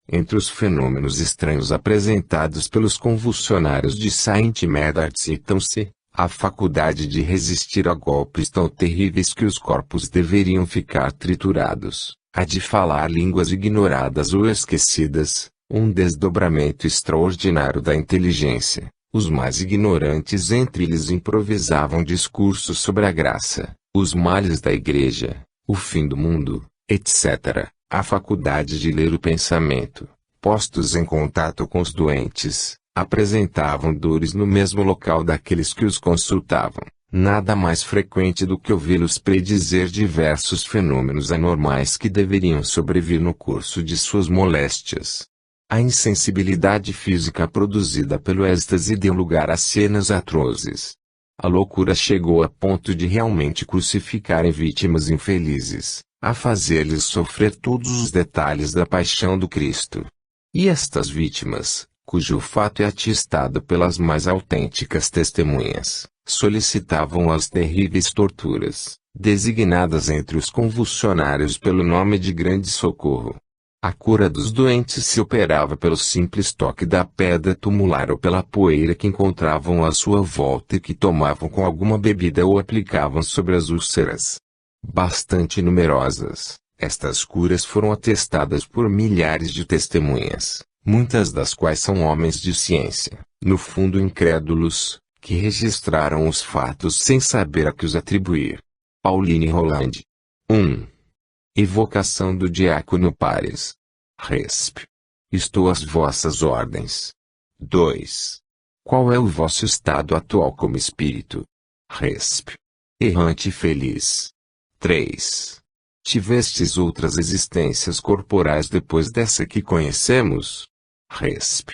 Entre os fenômenos estranhos apresentados pelos convulsionários de Saint Medard citam-se a faculdade de resistir a golpes tão terríveis que os corpos deveriam ficar triturados, a de falar línguas ignoradas ou esquecidas, um desdobramento extraordinário da inteligência. Os mais ignorantes entre eles improvisavam discursos sobre a graça, os males da igreja, o fim do mundo, etc. A faculdade de ler o pensamento, postos em contato com os doentes, apresentavam dores no mesmo local daqueles que os consultavam, nada mais frequente do que ouvi-los predizer diversos fenômenos anormais que deveriam sobrevir no curso de suas moléstias. A insensibilidade física produzida pelo êxtase deu lugar a cenas atrozes. A loucura chegou a ponto de realmente crucificarem vítimas infelizes, a fazer-lhes sofrer todos os detalhes da paixão do Cristo. E estas vítimas, cujo fato é atestado pelas mais autênticas testemunhas, solicitavam as terríveis torturas, designadas entre os convulsionários pelo nome de grande socorro. A cura dos doentes se operava pelo simples toque da pedra tumular ou pela poeira que encontravam à sua volta e que tomavam com alguma bebida ou aplicavam sobre as úlceras. Bastante numerosas, estas curas foram atestadas por milhares de testemunhas, muitas das quais são homens de ciência, no fundo incrédulos, que registraram os fatos sem saber a que os atribuir. Pauline Roland. 1. Evocação do diácono Paris. Resp. Estou às vossas ordens. 2. Qual é o vosso estado atual como espírito? Resp. Errante e feliz. 3. Tivestes outras existências corporais depois dessa que conhecemos? Resp.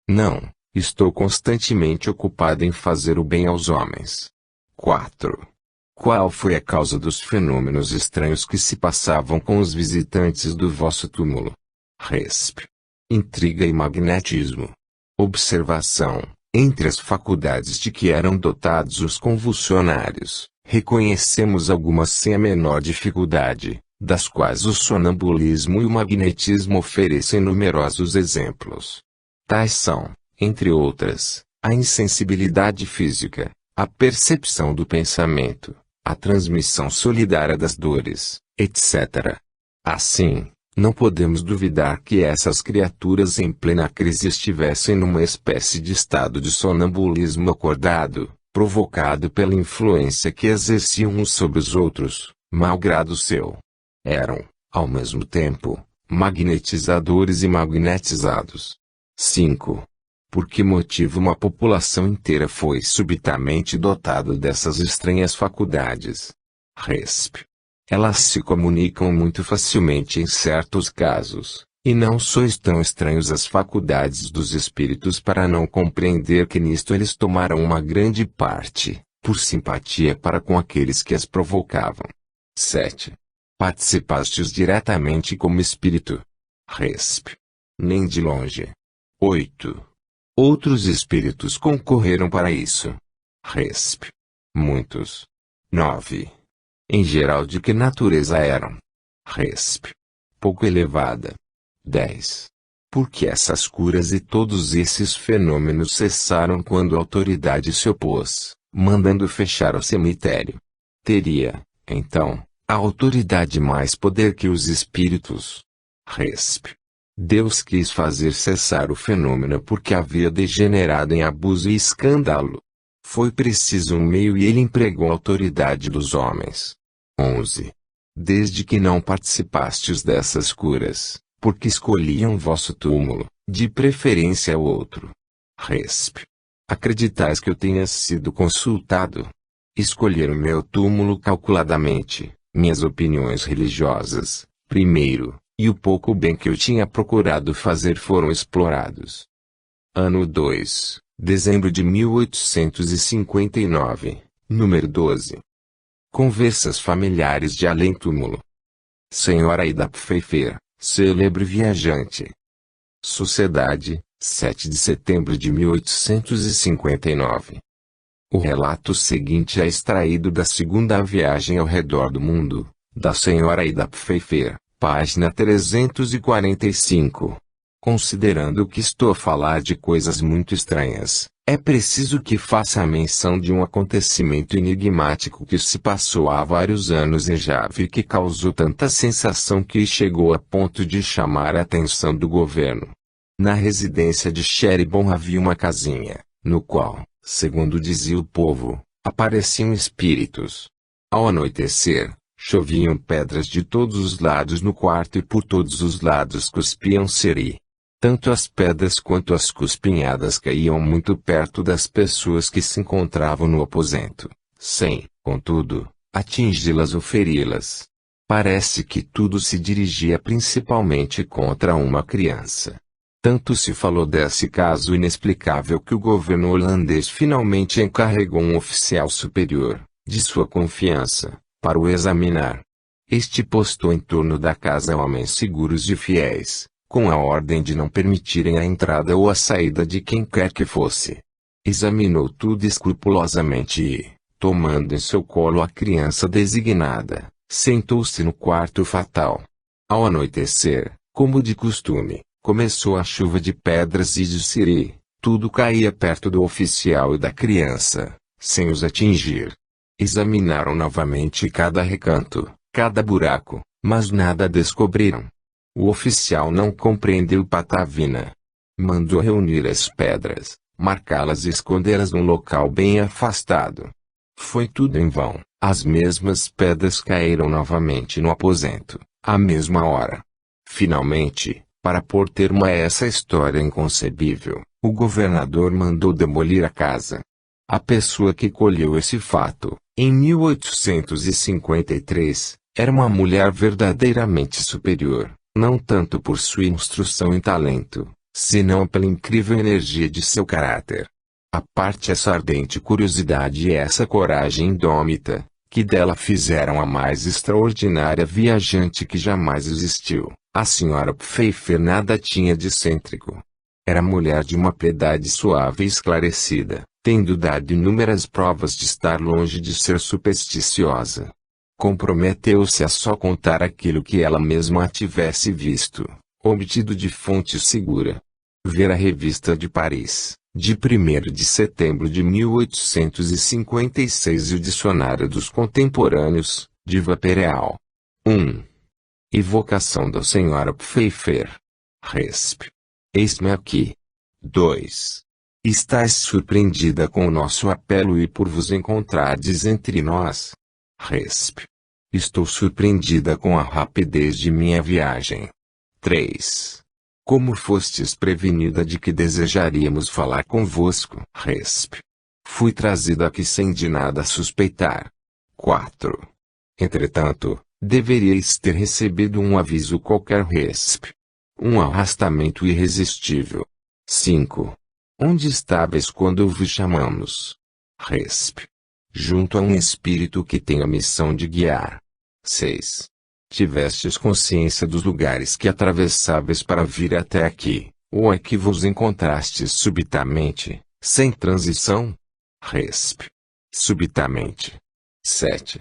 Não, estou constantemente ocupado em fazer o bem aos homens. 4. Qual foi a causa dos fenômenos estranhos que se passavam com os visitantes do vosso túmulo? Resp. Intriga e magnetismo. Observação. Entre as faculdades de que eram dotados os convulsionários, reconhecemos algumas sem a menor dificuldade, das quais o sonambulismo e o magnetismo oferecem numerosos exemplos. Tais são, entre outras, a insensibilidade física, a percepção do pensamento, a transmissão solidária das dores, etc. Assim, não podemos duvidar que essas criaturas em plena crise estivessem numa espécie de estado de sonambulismo acordado, provocado pela influência que exerciam uns sobre os outros, malgrado seu. Eram, ao mesmo tempo, magnetizadores e magnetizados. 5. Por que motivo uma população inteira foi subitamente dotada dessas estranhas faculdades? Resp. Elas se comunicam muito facilmente em certos casos, e não sois tão estranhos às faculdades dos espíritos para não compreender que nisto eles tomaram uma grande parte, por simpatia para com aqueles que as provocavam. 7. Participastes diretamente como espírito? Resp. Nem de longe. 8. Outros espíritos concorreram para isso? Resp. Muitos. 9. Em geral de que natureza eram? Resp. Pouco elevada. 10. Porque essas curas e todos esses fenômenos cessaram quando a autoridade se opôs, mandando fechar o cemitério? teria, então, a autoridade mais poder que os espíritos. Resp. Deus quis fazer cessar o fenômeno porque havia degenerado em abuso e escândalo. Foi preciso um meio e ele empregou a autoridade dos homens. 11. Desde que não participastes dessas curas, porque escolhiam vosso túmulo, de preferência outro. Resp. Acreditais que eu tenha sido consultado? Escolheram meu túmulo calculadamente, minhas opiniões religiosas, primeiro, e o pouco bem que eu tinha procurado fazer foram explorados. Ano 2, dezembro de 1859, número 12. Conversas familiares de além-túmulo. Senhora Ida Pfeiffer, célebre viajante. Sociedade, 7 de setembro de 1859. O relato seguinte é extraído da segunda viagem ao redor do mundo, da Senhora Ida Pfeiffer, página 345. Considerando que estou a falar de coisas muito estranhas, é preciso que faça a menção de um acontecimento enigmático que se passou há vários anos em Java e que causou tanta sensação que chegou a ponto de chamar a atenção do governo. Na residência de Sheribon havia uma casinha, no qual, segundo dizia o povo, apareciam espíritos. Ao anoitecer, choviam pedras de todos os lados no quarto e por todos os lados cuspiam seri. Tanto as pedras quanto as cuspinhadas caíam muito perto das pessoas que se encontravam no aposento, sem, contudo, atingi-las ou feri-las. Parece que tudo se dirigia principalmente contra uma criança. Tanto se falou desse caso inexplicável que o governo holandês finalmente encarregou um oficial superior, de sua confiança, para o examinar. Este postou em torno da casa homens seguros e fiéis, com a ordem de não permitirem a entrada ou a saída de quem quer que fosse. Examinou tudo escrupulosamente e, tomando em seu colo a criança designada, sentou-se no quarto fatal. Ao anoitecer, como de costume, começou a chuva de pedras e de siri. Tudo caía perto do oficial e da criança, sem os atingir. Examinaram novamente cada recanto, cada buraco, mas nada descobriram. O oficial não compreendeu patavina. Mandou reunir as pedras, marcá-las e escondê-las num local bem afastado. Foi tudo em vão. As mesmas pedras caíram novamente no aposento, à mesma hora. Finalmente, para pôr termo a essa história inconcebível, o governador mandou demolir a casa. A pessoa que colheu esse fato, em 1853, era uma mulher verdadeiramente superior, não tanto por sua instrução e talento, senão pela incrível energia de seu caráter. A parte essa ardente curiosidade e essa coragem indômita, que dela fizeram a mais extraordinária viajante que jamais existiu, a senhora Pfeiffer nada tinha de excêntrico. Era mulher de uma piedade suave e esclarecida, tendo dado inúmeras provas de estar longe de ser supersticiosa. Comprometeu-se a só contar aquilo que ela mesma tivesse visto, obtido de fonte segura. Ver a Revista de Paris, de 1º de setembro de 1856 e o Dicionário dos Contemporâneos, de Vapereal. 1. Evocação da Senhora Pfeiffer. Resp. Eis-me aqui. 2. Estais surpreendida com o nosso apelo e por vos encontrardes entre nós. Resp. Estou surpreendida com a rapidez de minha viagem. 3. Como fostes prevenida de que desejaríamos falar convosco? Resp. Fui trazida aqui sem de nada suspeitar. 4. Entretanto, deveríeis ter recebido um aviso qualquer. Resp. Um arrastamento irresistível. 5. Onde estáveis quando vos chamamos? Resp. Junto a um espírito que tem a missão de guiar. 6. Tivestes consciência dos lugares que atravessáveis para vir até aqui, ou é que vos encontrastes subitamente, sem transição? Resp. Subitamente. 7.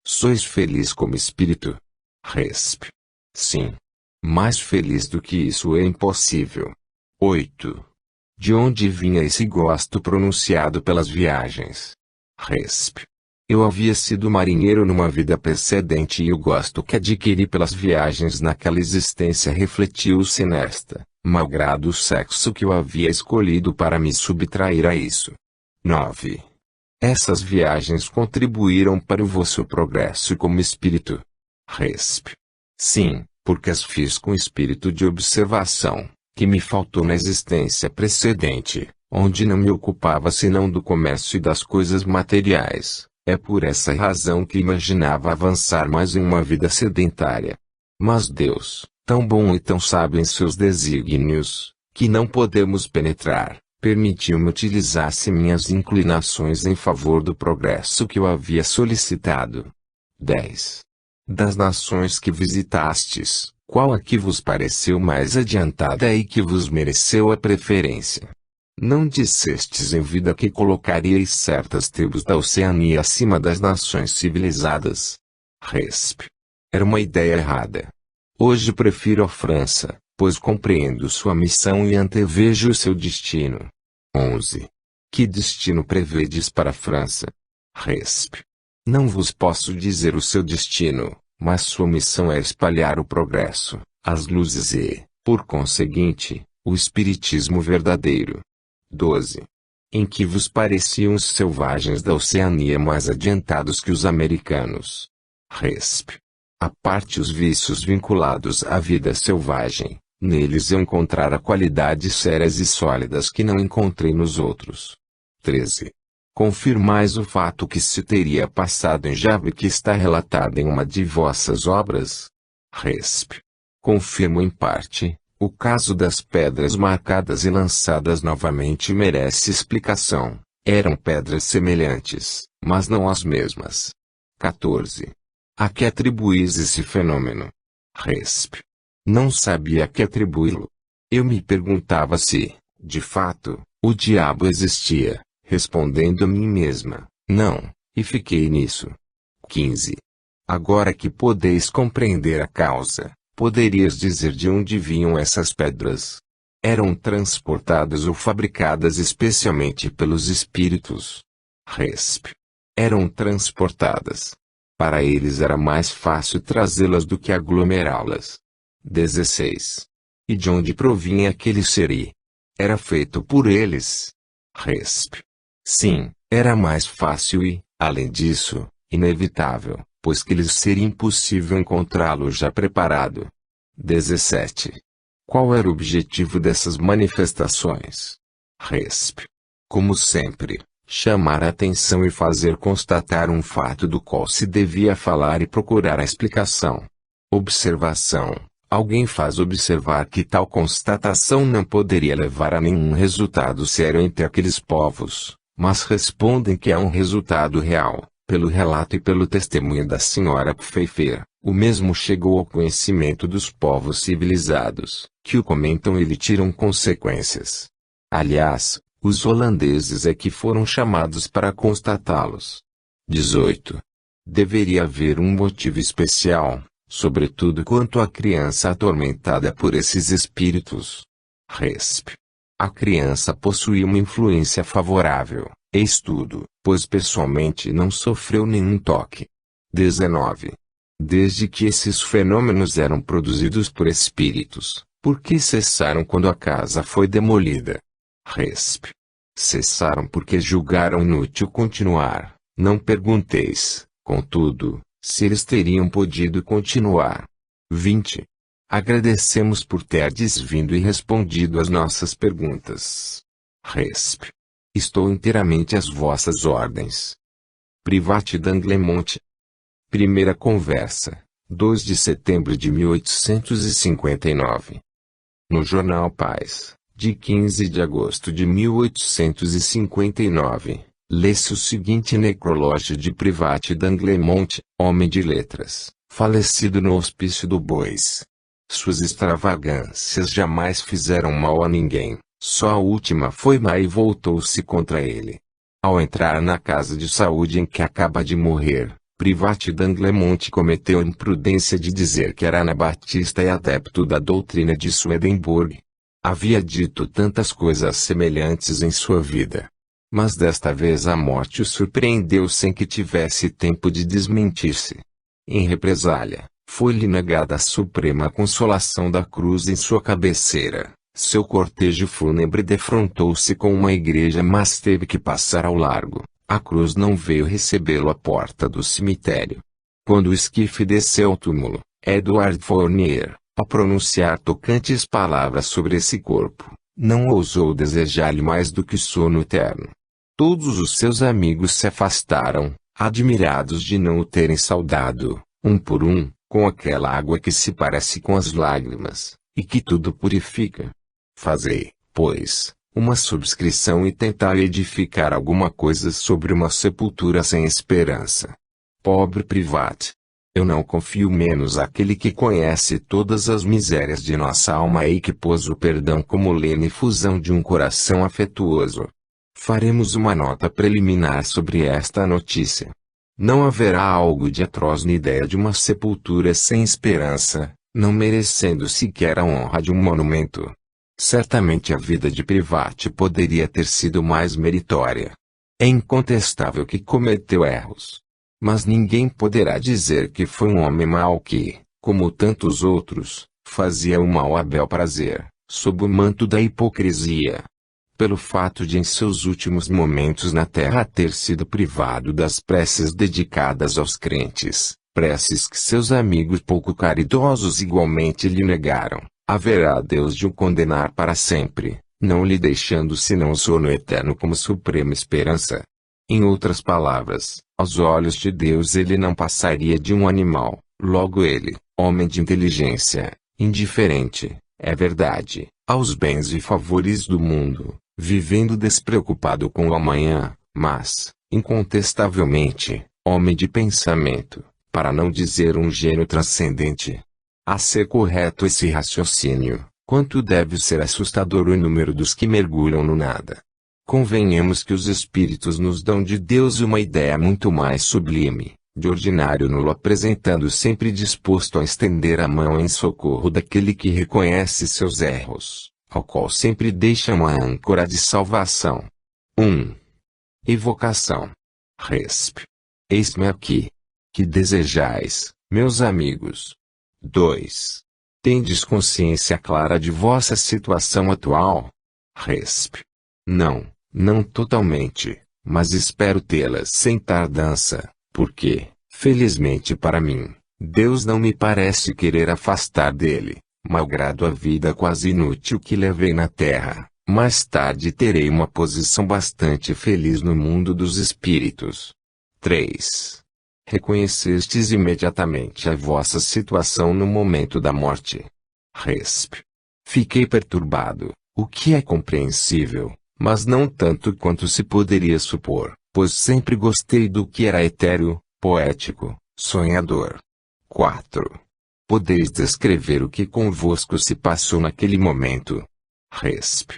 Sois feliz como espírito? Resp. Sim. Mais feliz do que isso é impossível. 8. De onde vinha esse gosto pronunciado pelas viagens? Resp. Eu havia sido marinheiro numa vida precedente e o gosto que adquiri pelas viagens naquela existência refletiu-se nesta, malgrado o sexo que eu havia escolhido para me subtrair a isso. 9. Essas viagens contribuíram para o vosso progresso como espírito. Resp. Sim, porque as fiz com espírito de observação, que me faltou na existência precedente, onde não me ocupava senão do comércio e das coisas materiais. É por essa razão que imaginava avançar mais em uma vida sedentária. Mas Deus, tão bom e tão sábio em seus desígnios, que não podemos penetrar, permitiu-me utilizar-se minhas inclinações em favor do progresso que eu havia solicitado. 10. Das nações que visitastes, qual a que vos pareceu mais adiantada e que vos mereceu a preferência? Não dissestes em vida que colocaríeis certas tribos da Oceania acima das nações civilizadas? Resp. Era uma ideia errada. Hoje prefiro a França, pois compreendo sua missão e antevejo o seu destino. 11. Que destino prevedes para a França? Resp. Não vos posso dizer o seu destino, mas sua missão é espalhar o progresso, as luzes e, por conseguinte, o espiritismo verdadeiro. 12. Em que vos pareciam os selvagens da Oceania mais adiantados que os americanos? Resp. A parte os vícios vinculados à vida selvagem, neles eu encontrara qualidades sérias e sólidas que não encontrei nos outros. 13. Confirmais o fato que se teria passado em Java e que está relatado em uma de vossas obras? Resp. Confirmo em parte. O caso das pedras marcadas e lançadas novamente merece explicação. Eram pedras semelhantes, mas não as mesmas. 14. A que atribuís esse fenômeno? Resp. Não sabia a que atribuí-lo. Eu me perguntava se, de fato, o diabo existia, respondendo a mim mesma, não, e fiquei nisso. 15. Agora que podeis compreender a causa, poderias dizer de onde vinham essas pedras? Eram transportadas ou fabricadas especialmente pelos espíritos? Resp. Eram transportadas. Para eles era mais fácil trazê-las do que aglomerá-las. 16. E de onde provinha aquele seri? Era feito por eles? Resp. Sim, era mais fácil e, além disso, inevitável, pois que lhes seria impossível encontrá-lo já preparado. 17. Qual era o objetivo dessas manifestações? Resp. Como sempre, chamar a atenção e fazer constatar um fato do qual se devia falar e procurar a explicação. Observação. Alguém faz observar que tal constatação não poderia levar a nenhum resultado sério entre aqueles povos, mas respondem que há um resultado real. Pelo relato e pelo testemunho da senhora Pfeiffer, o mesmo chegou ao conhecimento dos povos civilizados, que o comentam e lhe tiram consequências. Aliás, os holandeses é que foram chamados para constatá-los. 18. Deveria haver um motivo especial, sobretudo quanto à criança atormentada por esses espíritos. Resp. A criança possui uma influência favorável. Estudo, pois pessoalmente não sofreu nenhum toque. 19. Desde que esses fenômenos eram produzidos por espíritos, por que cessaram quando a casa foi demolida? Resp. Cessaram porque julgaram inútil continuar. Não pergunteis, contudo, se eles teriam podido continuar. 20. Agradecemos por terdes vindo e respondido às nossas perguntas. Resp. Estou inteiramente às vossas ordens. Privat d'Anglemont. Primeira conversa, 2 de setembro de 1859. No Jornal Paz, de 15 de agosto de 1859, lê-se o seguinte necrológio de Privat d'Anglemont, homem de letras, falecido no Hospício do Bois. Suas extravagâncias jamais fizeram mal a ninguém. Só a última foi má e voltou-se contra ele. Ao entrar na casa de saúde em que acaba de morrer, Privat d'Anglemont cometeu a imprudência de dizer que era anabatista e adepto da doutrina de Swedenborg. Havia dito tantas coisas semelhantes em sua vida. Mas desta vez a morte o surpreendeu sem que tivesse tempo de desmentir-se. Em represália, foi-lhe negada a suprema consolação da cruz em sua cabeceira. Seu cortejo fúnebre defrontou-se com uma igreja, mas teve que passar ao largo. A cruz não veio recebê-lo à porta do cemitério. Quando o esquife desceu ao túmulo, Edward Fournier, ao pronunciar tocantes palavras sobre esse corpo, não ousou desejar-lhe mais do que sono eterno. Todos os seus amigos se afastaram, admirados de não o terem saudado, um por um, com aquela água que se parece com as lágrimas, e que tudo purifica. Fazei, pois, uma subscrição e tentai edificar alguma coisa sobre uma sepultura sem esperança. Pobre Privat! Eu não confio menos àquele que conhece todas as misérias de nossa alma e que pôs o perdão como leme fusão de um coração afetuoso. Faremos uma nota preliminar sobre esta notícia. Não haverá algo de atroz na ideia de uma sepultura sem esperança, não merecendo sequer a honra de um monumento. Certamente a vida de Privat poderia ter sido mais meritória. É incontestável que cometeu erros. Mas ninguém poderá dizer que foi um homem mau que, como tantos outros, fazia o mal a bel prazer, sob o manto da hipocrisia. Pelo fato de em seus últimos momentos na terra ter sido privado das preces dedicadas aos crentes, preces que seus amigos pouco caridosos igualmente lhe negaram, haverá Deus de o condenar para sempre, não lhe deixando senão o sono eterno como suprema esperança. Em outras palavras, aos olhos de Deus ele não passaria de um animal, logo ele, homem de inteligência, indiferente, é verdade, aos bens e favores do mundo, vivendo despreocupado com o amanhã, mas, incontestavelmente, homem de pensamento, para não dizer um gênio transcendente. A ser correto esse raciocínio, quanto deve ser assustador o número dos que mergulham no nada. Convenhamos que os espíritos nos dão de Deus uma ideia muito mais sublime, de ordinário nulo apresentando sempre disposto a estender a mão em socorro daquele que reconhece seus erros, ao qual sempre deixa uma âncora de salvação. 1. Evocação. Resp. Eis-me aqui. Que desejais, meus amigos? 2. Tendes consciência clara de vossa situação atual? Resp. Não totalmente, mas espero tê-la sem tardança, porque, felizmente para mim, Deus não me parece querer afastar dele, malgrado a vida quase inútil que levei na terra. Mais tarde terei uma posição bastante feliz no mundo dos espíritos. 3. Reconhecestes imediatamente a vossa situação no momento da morte? Resp. Fiquei perturbado, o que é compreensível, mas não tanto quanto se poderia supor, pois sempre gostei do que era etéreo, poético, sonhador. 4. Podeis descrever o que convosco se passou naquele momento? Resp.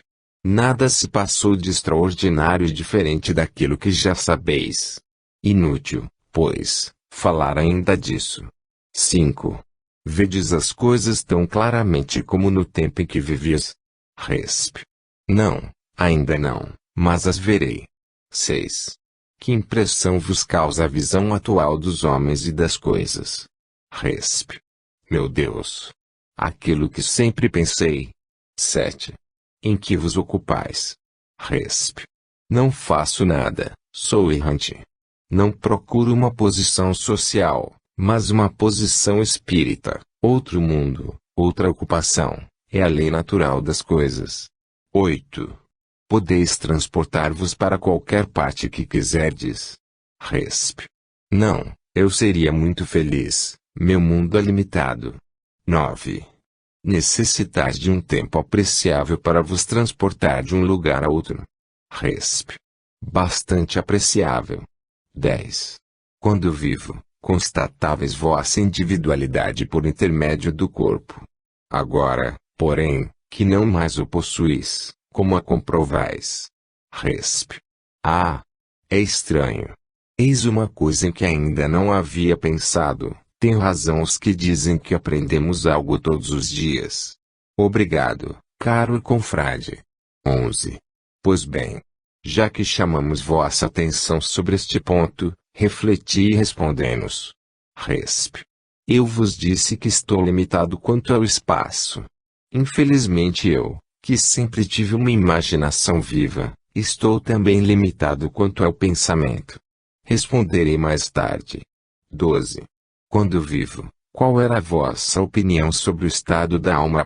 Nada se passou de extraordinário e diferente daquilo que já sabeis. Inútil, pois, falar ainda disso. 5. Vedes as coisas tão claramente como no tempo em que vivias? Resp. Não, ainda não, mas as verei. 6. Que impressão vos causa a visão atual dos homens e das coisas? Resp. Meu Deus! Aquilo que sempre pensei. 7. Em que vos ocupais? Resp. Não faço nada, sou errante. Não procuro uma posição social, mas uma posição espírita, outro mundo, outra ocupação, é a lei natural das coisas. 8. Podeis transportar-vos para qualquer parte que quiserdes? Resp. Não, eu seria muito feliz, meu mundo é limitado. 9. Necessitais de um tempo apreciável para vos transportar de um lugar a outro? Resp. Bastante apreciável. 10. Quando vivo, constatáveis vossa individualidade por intermédio do corpo. Agora, porém, que não mais o possuís, como a comprovais? Resp. Ah! É estranho. Eis uma coisa em que ainda não havia pensado. Tem razão os que dizem que aprendemos algo todos os dias. Obrigado, caro confrade. 11. Pois bem. Já que chamamos vossa atenção sobre este ponto, refleti e respondei-nos. Resp. Eu vos disse que estou limitado quanto ao espaço. Infelizmente eu, que sempre tive uma imaginação viva, estou também limitado quanto ao pensamento. Responderei mais tarde. 12. Quando vivo, qual era a vossa opinião sobre o estado da alma